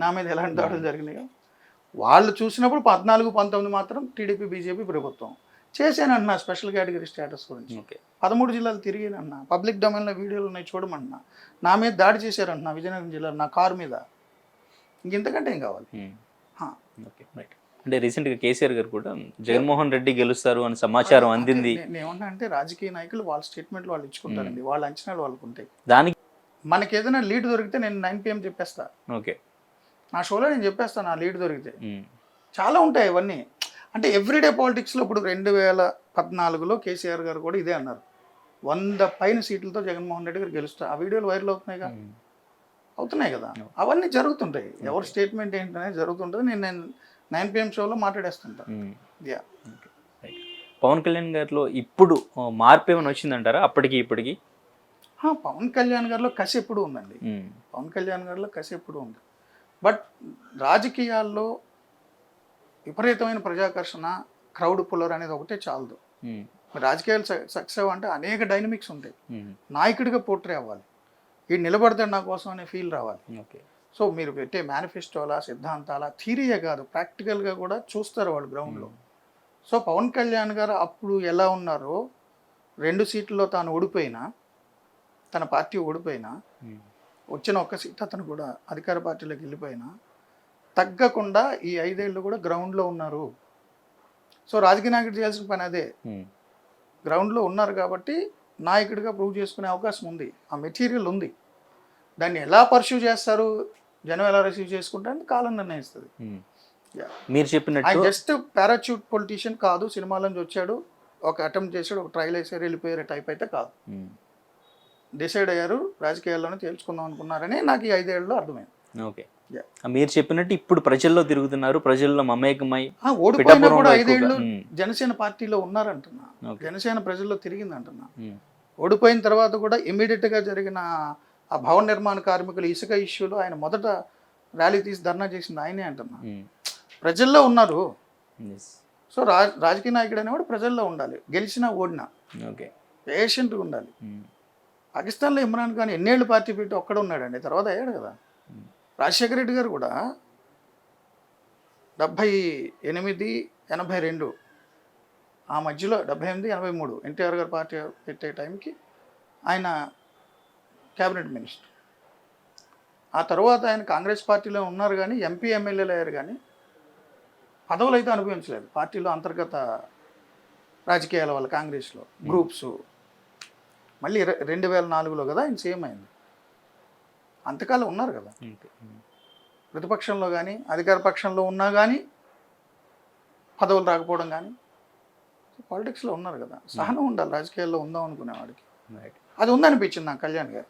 నా మీద ఎలాంటి దాడులు జరిగినాయో. వాళ్ళు చూసినప్పుడు 14-19 మాత్రం టీడీపీ బీజేపీ ప్రభుత్వం చేశానంటున్నా. స్పెషల్ కేటగిరీ స్టేటస్ గురించి 13 జిల్లాలు తిరిగానన్నా. పబ్లిక్ డొమైన్లో వీడియోలు ఉన్నాయి చూడమన్నా. నా మీద దాడి చేశారంటున్నా విజయనగరం జిల్లాలో, నా కారు మీద. ఇంకెంతకంటే ఏం కావాలి? అంటే రీసెంట్గా కేసీఆర్ గారు కూడా జగన్మోహన్ రెడ్డి గెలుస్తారు అని సమాచారం అందింది. ఏమన్నా అంటే రాజకీయ నాయకులు వాళ్ళ స్టేట్మెంట్లు వాళ్ళు ఇచ్చుకుంటారండి, వాళ్ళ అంచనాలు వాళ్ళకు ఉంటాయి. దానికి మనకి ఏదైనా లీడ్ దొరికితే నేను 9 PM చెప్పేస్తా. ఓకే, నా షోలో నేను చెప్పేస్తాను, నా లీడ్ దొరికితే. చాలా ఉంటాయి ఇవన్నీ. అంటే ఎవ్రీడే పాలిటిక్స్లో ఇప్పుడు 2014లో కేసీఆర్ గారు కూడా ఇదే అన్నారు, 100 పైన సీట్లతో జగన్మోహన్ రెడ్డి గారు గెలుస్తారు. ఆ వీడియోలు వైరల్ అవుతున్నాయి కదా. అవన్నీ జరుగుతుంటాయి. ఎవరి స్టేట్మెంట్ ఏంటనేది జరుగుతుంటుంది. నేను 9 PM షోలో మాట్లాడేస్తుంటాను. యా. పవన్ కళ్యాణ్ గారిలో ఇప్పుడు మార్పు ఏమైనా వచ్చిందంటారా అప్పటికి ఇప్పటికి? పవన్ కళ్యాణ్ గారిలో కసి ఎప్పుడు ఉందండి. పవన్ కళ్యాణ్ గారిలో కసి ఎప్పుడు ఉంది. బట్ రాజకీయాల్లో విపరీతమైన ప్రజాకర్షణ, క్రౌడ్ పుల్లర్ అనేది ఒకటే చాలదు. రాజకీయాలు సక్సెస్ అవ్వాలంటే అనేక డైనమిక్స్ ఉంటాయి. నాయకుడిగా పోర్ట్రే అవ్వాలి. ఈ నిలబడతాడు నా కోసం అనే ఫీల్ రావాలి. సో మీరు పెట్టే మేనిఫెస్టోలా, సిద్ధాంతాల థీరీయే కాదు, ప్రాక్టికల్గా కూడా చూస్తారు వాళ్ళు గ్రౌండ్లో. సో పవన్ కళ్యాణ్ గారు అప్పుడు ఎలా ఉన్నారో, 2 సీట్లలో తాను ఓడిపోయినా, తన పార్టీ ఓడిపోయినా, వచ్చిన ఒక్క సీట్ అతను కూడా అధికార పార్టీలోకి వెళ్ళిపోయినా తగ్గకుండా ఈ 5 ఏళ్ళు కూడా గ్రౌండ్లో ఉన్నారు. సో రాజకీయ నాయకుడు చేయాల్సిన పని అదే. గ్రౌండ్లో ఉన్నారు కాబట్టి నాయకుడిగా ప్రూవ్ చేసుకునే అవకాశం ఉంది. ఆ మెటీరియల్ ఉంది. దాన్ని ఎలా పర్సూ చేస్తారు, జనం ఎలా రిసీవ్ చేసుకుంటారని కాలం నిర్ణయిస్తుంది. మీరు చెప్పినట్టు ఆయన జస్ట్ పారాచూట్ పొలిటీషియన్ కాదు. సినిమాలోంచి వచ్చాడు, ఒక అటెంప్ట్ చేశాడు, ఒక ట్రయల్ వేసారు, వెళ్ళిపోయారు టైప్ అయితే కాదు. డిసైడ్ అయ్యారు, రాజకీయాల్లోనే తేల్చుకుందాం అనుకున్నారని నాకు ఈ 5 ఏళ్ళలో అర్థమైంది. ఓకే. మీరు చెప్పినట్టు ఇప్పుడు ప్రజల్లో తిరుగుతున్నారు, ప్రజల్లో మమేకమై ఓడిపోయినా కూడా 5 ఏళ్ళు జనసేన పార్టీలో ఉన్నారంటున్నా. జనసేన ప్రజల్లో తిరిగింది అంటున్నా. ఓడిపోయిన తర్వాత కూడా ఇమ్మీడియట్గా జరిగిన ఆ భవన నిర్మాణ కార్మికులు ఇసుక ఇష్యూలో ఆయన మొదట ర్యాలీ తీసి ధర్నా చేసింది ఆయనే అంటున్నా. ప్రజల్లో ఉన్నారు. సో రాజకీయ నాయకుడు అనేవాడు ప్రజల్లో ఉండాలి, గెలిచినా ఓడినా. పేషెంట్గా ఉండాలి. పాకిస్తాన్లో ఇమ్రాన్ ఖాన్ ఎన్నేళ్ళు పార్టీ పెట్టి ఒక్కడ ఉన్నాడండి, తర్వాత అయ్యాడు కదా. రాజశేఖర రెడ్డి గారు కూడా 78, 82 ఆ మధ్యలో 78, 83 ఎన్టీఆర్ గారు పార్టీ పెట్టే టైంకి ఆయన క్యాబినెట్ మినిస్టర్. ఆ తర్వాత ఆయన కాంగ్రెస్ పార్టీలో ఉన్నారు కానీ ఎంపీ ఎమ్మెల్యేలు అయ్యారు కానీ పదవులు అయితే అనుభవించలేదు. పార్టీలో అంతర్గత రాజకీయాల వల్ల కాంగ్రెస్లో గ్రూప్స్. మళ్ళీ 2004లో కదా ఆయన సీఎం అయింది. అంతకాలం ఉన్నారు కదా. ప్రతిపక్షంలో కానీ అధికార పక్షంలో ఉన్నా కానీ పదవులు రాకపోవడం కానీ పాలిటిక్స్లో ఉన్నారు కదా. సహనం ఉండాలి రాజకీయాల్లో ఉందాం అనుకునేవాడికి. అది ఉందనిపించింది నాకు కళ్యాణ్ గారు.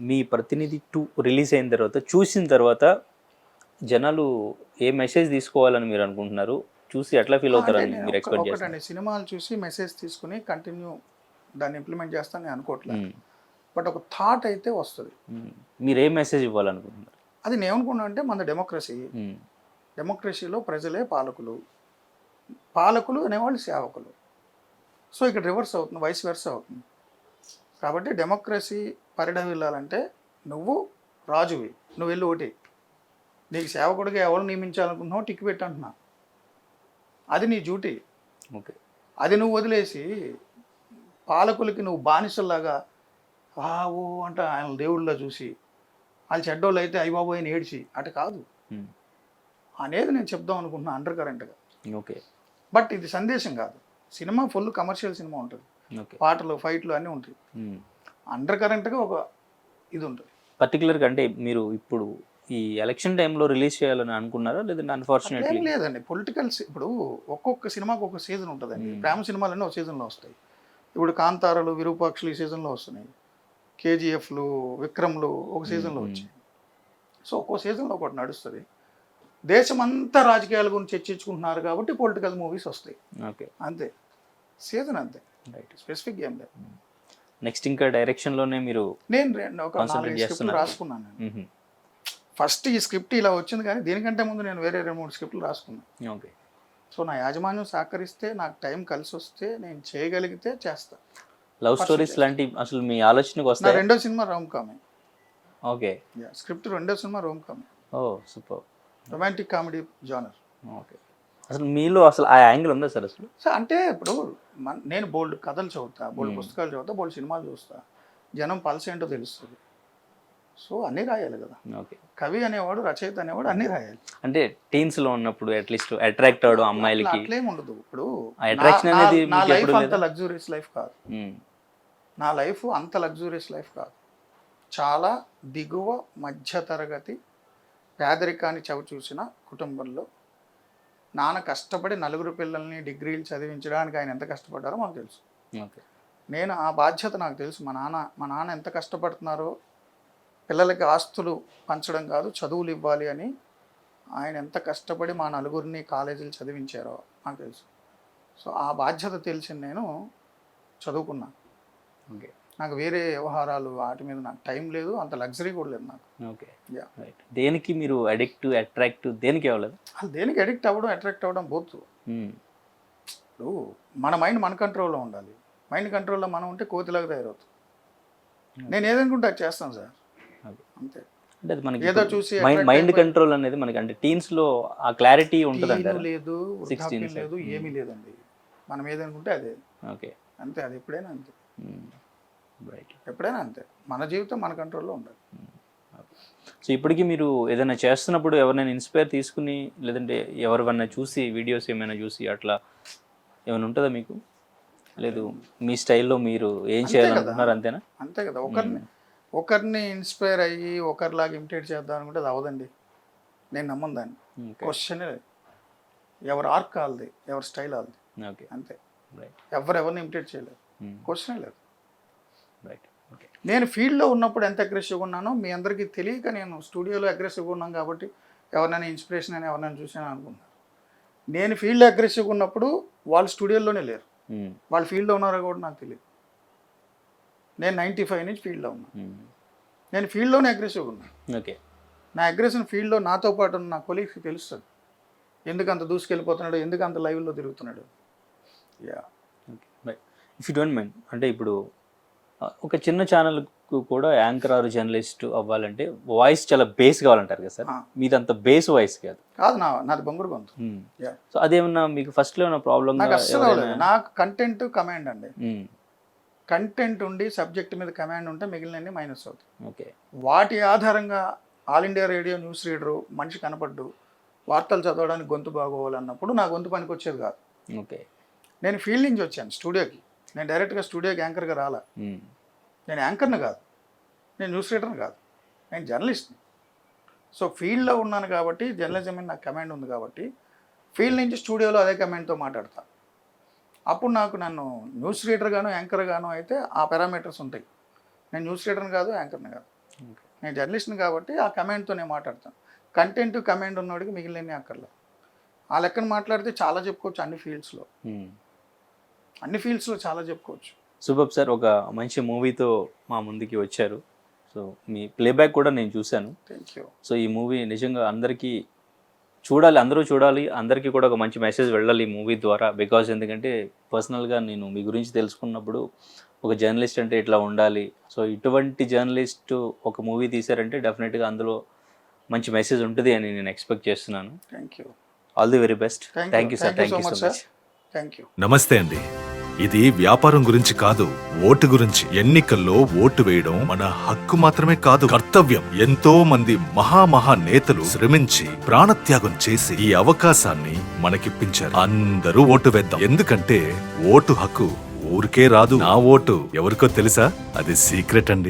మీ ప్రతినిధి 2 రిలీజ్ అయిన తర్వాత, చూసిన తర్వాత జనాలు ఏ మెసేజ్ తీసుకోవాలని మీరు అనుకుంటున్నారు? చూసి ఎట్లా ఫీల్ అవుతారని మీరు ఎక్స్పెక్ట్ చేస్తారు? సినిమాలు చూసి మెసేజ్ తీసుకుని కంటిన్యూ దాన్ని ఇంప్లిమెంట్ చేస్తాను నేను అనుకోవట్లేదు. బట్ ఒక థాట్ అయితే వస్తుంది. మీరు ఏ మెసేజ్ ఇవ్వాలనుకుంటున్నారు? అది నేను ఏమనుకున్నా అంటే మన డెమోక్రసీలో ప్రజలే పాలకులు, పాలకులు అనేవాళ్ళు సేవకులు. సో ఇక్కడ రివర్స్ అవుతుంది, వైస్ వెర్సా అవుతుంది. కాబట్టి డెమోక్రసీ పరిఢవి వెళ్ళాలంటే నువ్వు రాజువి, నువ్వు వెళ్ళి ఓటి. నీకు సేవకుడిగా ఎవరు నియమించాలనుకుంటున్నావు టిక్ పెట్టి అంటున్నా, అది నీ డ్యూటీ. ఓకే. అది నువ్వు వదిలేసి పాలకులకి నువ్వు బానిసల్లాగా ఓ అంటే ఆయన దేవుళ్ళ చూసి వాళ్ళు చెడ్డోళ్ళు అయితే అయ్యబాబోయ్ అని ఏడ్చి అటు కాదు అనేది నేను చెప్దాం అనుకుంటున్నా అండర్ కరెంట్గా. ఓకే. బట్ ఇది సందేశం కాదు. సినిమా ఫుల్ కమర్షియల్ సినిమా ఉంటుంది, పాటలు ఫైట్లు అన్నీ ఉంటాయి. అండర్ కరెంట్గా ఒక ఇది ఉంటుంది పర్టికులర్గా. అంటే మీరు ఇప్పుడు ఈ ఎలక్షన్ టైంలో రిలీజ్ చేయాలని అనుకున్నారా లేదంటే అన్ఫార్చునేట్లీ? లేదండి. పొలిటికల్ ఇప్పుడు ఒక్కొక్క సినిమాకి ఒక సీజన్ ఉంటుందండి. ప్రేమ సినిమాలన్నీ ఒక సీజన్లో వస్తాయి. ఇప్పుడు కాంతారాలు, విరూపాక్షలు ఈ సీజన్లో వస్తున్నాయి. కేజీఎఫ్లు, విక్రమ్లు ఒక సీజన్లో వచ్చాయి. సో ఒక్కో సీజన్లో ఒకటి నడుస్తుంది. దేశమంతా రాజకీయాల గురించి చర్చించుకుంటున్నారు కాబట్టి పొలిటికల్ మూవీస్ వస్తాయి. ఓకే, అంతే. సీజన్ అంతే, స్పెసిఫిక్ గేమ్ లేదు. నెక్స్ట్ ఇంకా డైరెక్షన్లోనే మీరు? నేను ఒక 4 స్క్రిప్ట్లు రాసుకున్నాను. ఫస్ట్ ఈ స్క్రిప్ట్ ఇలా వచ్చింది కానీ దీనికంటే ముందు నేను వేరే 2-3 స్క్రిప్ట్లు రాసుకున్నాను. ఓకే. సో నా యాజమాన్యం సహకరిస్తే, నాకు టైం కలిసి వస్తే, నేను చేయగలిగితే చేస్తా. లవ్ స్టోరీస్ లాంటి అసలు మీ ఆలోచనకు వస్తాయి? నా 2వ సినిమా రోమ్ కామే. ఓకే. స్క్రిప్ట్ 2వ సినిమా rom com. Oh super. Romantic comedy genre. Okay. అసలు మీలో అసలు ఆ యాంగిల్ ఉందా సార్ అసలు? సార్ అంటే ఇప్పుడు నేను బోల్డ్ కథలు చదువుతా, బోల్డ్ పుస్తకాలు చదువుతా, బోల్డ్ సినిమాలు చూస్తా. జనం పల్స్ ఏంటో తెలుస్తుంది. సో అన్నీ రాయాలి కదా. ఓకే. కవి అనేవాడు, రచయిత అనేవాడు అన్నీ రాయాలి. అంటే టీన్స్ లో ఉన్నప్పుడు అట్లీస్ట్ అట్రాక్ట్ అవడం అమ్మాయిలకి అట్లేం ఉండదు. ఇప్పుడు అట్రాక్షన్ అనేది నా లైఫ్ అంత లగ్జూరియస్ లైఫ్ కాదు. నా లైఫ్ అంత లగ్జూరియస్ లైఫ్ కాదు. చాలా దిగువ మధ్యతరగతి పేదరికాన్ని చవిచూసిన కుటుంబంలో నాన్న కష్టపడి 4 పిల్లల్ని డిగ్రీలు చదివించడానికి ఆయన ఎంత కష్టపడ్డారో మాకు తెలుసు. ఓకే. నేను ఆ బాధ్యత నాకు తెలుసు. మా నాన్న ఎంత కష్టపడుతున్నారో, పిల్లలకి ఆస్తులు పంచడం కాదు చదువులు ఇవ్వాలి అని ఆయన ఎంత కష్టపడి మా నలుగురిని కాలేజీలు చదివించారో నాకు తెలుసు. సో ఆ బాధ్యత తెలిసి నేను చదువుకున్నా. ఓకే. నాకు వేరే వ్యవహారాలు వాటి మీద నాకు టైం లేదు, అంత లగ్జరీ కూడా లేదు నాకు. ఓకే. Yeah. రైట్. దేనికి మీరు అట్రాక్ట్ దేనికి అవ్వలేదు? అసలు దేనికి అడిక్ట్ అవ్వడం అట్రాక్ట్ అవ్వడం బోత్. ఇప్పుడు మన మైండ్ మన కంట్రోల్లో ఉండాలి. మైండ్ కంట్రోల్లో మనం ఉంటే కోతిలాగా తయారవుతుంది. నేను ఏదనుకుంటే అది చేస్తాను సార్, అంతే. అంటే అది మనకి ఏదో చూసి మైండ్ కంట్రోల్ అనేది మనకి అంటే టీన్స్ లో ఆ క్లారిటీ ఉంటుంది అంటారు. లేదు, వృద్ధాప్యం లేదు, ఏమీ లేదండి. మనం ఏదనుకుంటే అదే. ఓకే. అంతే, అది ఎప్పుడైనా అంతే. రైట్. ఎప్పుడైనా అంతే. మన జీవితం మన కంట్రోల్లో ఉండాలి. సో ఇప్పటికీ మీరు ఏదైనా చేస్తున్నప్పుడు ఎవరైనా ఇన్స్పైర్ తీసుకుని లేదంటే ఎవరివన్నా చూసి వీడియోస్ ఏమైనా చూసి అట్లా ఏమైనా ఉంటుందా మీకు? లేదు, మీ స్టైల్లో మీరు ఏం చేయాలనుకుంటున్నారు అంతేనా? అంతే కదా. ఒకరిని ఇన్స్పైర్ అయ్యి ఒకరిలాగా ఇమిటేట్ చేద్దాం అనుకుంటే అది అవదండి. నేను నమ్మను దాన్ని. క్వశ్చనే లేదు. ఎవరు ఆర్క్ కాలది, ఎవరి స్టైల్ వాళ్ళది. ఓకే. అంతే. రైట్. ఎవరిని ఇమిటేట్ చేయలేదు. క్వశ్చనే లేదు. రైట్. ఓకే. నేను ఫీల్డ్లో ఉన్నప్పుడు ఎంత అగ్రెసివ్గా ఉన్నానో మీ అందరికీ తెలియక నేను స్టూడియోలో అగ్రెసివ్గా ఉన్నాను కాబట్టి ఎవరినైనా ఇన్స్పిరేషన్ అని ఎవరినైనా చూసాను అనుకున్నాను. నేను ఫీల్డ్లో అగ్రెసివ్గా ఉన్నప్పుడు వాళ్ళు స్టూడియోలోనే లేరు. వాళ్ళు ఫీల్డ్లో ఉన్నారో కూడా నాకు తెలియదు. నేను 95 నుంచి ఫీల్డ్లో ఉన్నాను. నేను ఫీల్డ్లోనే అగ్రెసివ్గా ఉన్నాను. ఓకే. నా అగ్రెషన్ ఫీల్డ్లో నాతో పాటు ఉన్న నా కొలీగ్స్కి తెలుస్తుంది. ఎందుకు అంత దూసుకెళ్ళిపోతున్నాడు, ఎందుకు అంత లైవ్లో తిరుగుతున్నాడు. Yeah. Okay. Right. If you don't mind, అంటే ఇప్పుడు ఒక చిన్న ఛానల్కు కూడా యాంకర్ ఆర్ జర్నలిస్ట్ అవ్వాలంటే వాయిస్ చాలా బేస్ కావాలంటారు కదా సార్. మీది అంత బేస్ వాయిస్ కాదు. నాది బొంగురు గొంతు. సో అదేమన్నా మీకు ఫస్ట్లో ఏమన్నా ప్రాబ్లమ్? నాకు అస్సలు అవ్వలేదు. నాకు కంటెంట్ కమాండ్ అండి. కంటెంట్ ఉండి సబ్జెక్ట్ మీద కమాండ్ ఉంటే మిగిలినన్ని మైనస్ అవుతాయి. ఓకే. వాటి ఆధారంగా all India radio news reader మనిషి కనపడ్డు వార్తలు చదవడానికి గొంతు బాగోవాలన్నప్పుడు నా గొంతు పనికి వచ్చేది కాదు. ఓకే. నేను ఫీల్డ్ నుంచి వచ్చాను స్టూడియోకి. నేను డైరెక్ట్గా స్టూడియోకి యాంకర్గా రాలా. నేను యాంకర్ని కాదు, నేను న్యూస్ రీడర్ని కాదు, నేను జర్నలిస్ట్ని. సో ఫీల్డ్లో ఉన్నాను కాబట్టి జర్నలిజం మీద నాకు కమాండ్ ఉంది కాబట్టి ఫీల్డ్ నుంచి స్టూడియోలో అదే కమాండ్తో మాట్లాడతా. అప్పుడు నన్ను న్యూస్ రీడర్ గాను యాంకర్ గాను అయితే ఆ పారామీటర్స్ ఉంటాయి. నేను న్యూస్ రీడర్ని కాదు, యాంకర్ని కాదు, నేను జర్నలిస్ట్ని కాబట్టి ఆ కమాండ్తో నేను మాట్లాడతాను. కంటెంట్ కమాండ్ ఉన్నవాడికి మిగిలిన అక్కర్లేదు. ఆ లెక్కన మాట్లాడితే చాలా చెప్పుకోవచ్చు. అన్ని ఫీల్డ్స్లో చాలా చెప్పుకోవచ్చు. సూపర్ సార్, ఒక మంచి మూవీతో మా ముందుకి వచ్చారు. సో మీ ప్లేబ్యాక్ కూడా నేను చూశాను. Thank you. సో ఈ మూవీ నిజంగా అందరికీ చూడాలి, అందరూ చూడాలి, అందరికీ కూడా ఒక మంచి మెసేజ్ వెళ్ళాలి ఈ మూవీ ద్వారా. బికాజ్ ఎందుకంటే పర్సనల్గా నేను మీ గురించి తెలుసుకున్నప్పుడు ఒక జర్నలిస్ట్ అంటే ఇట్లా ఉండాలి. సో ఇటువంటి జర్నలిస్ట్ ఒక మూవీ తీశారంటే డెఫినెట్గా అందులో మంచి మెసేజ్ ఉంటుంది అని నేను ఎక్స్పెక్ట్ చేస్తున్నాను. Thank you. All the very best. Thank you sir. Thank you so much. Thank you. నమస్తే అండి. ఇది వ్యాపారం గురించి కాదు, ఓటు గురించి. ఎన్నికల్లో ఓటు వేయడం మన హక్కు మాత్రమే కాదు, కర్తవ్యం. ఎంతో మంది మహా నేతలు శ్రమించి ప్రాణత్యాగం చేసి ఈ అవకాశాన్ని మనకిప్పించారు. అందరూ ఓటు వేద్దాం. ఎందుకంటే ఓటు హక్కు ఊరికే రాదు. నా ఓటు ఎవరికో తెలుసా? అది సీక్రెట్ అండి.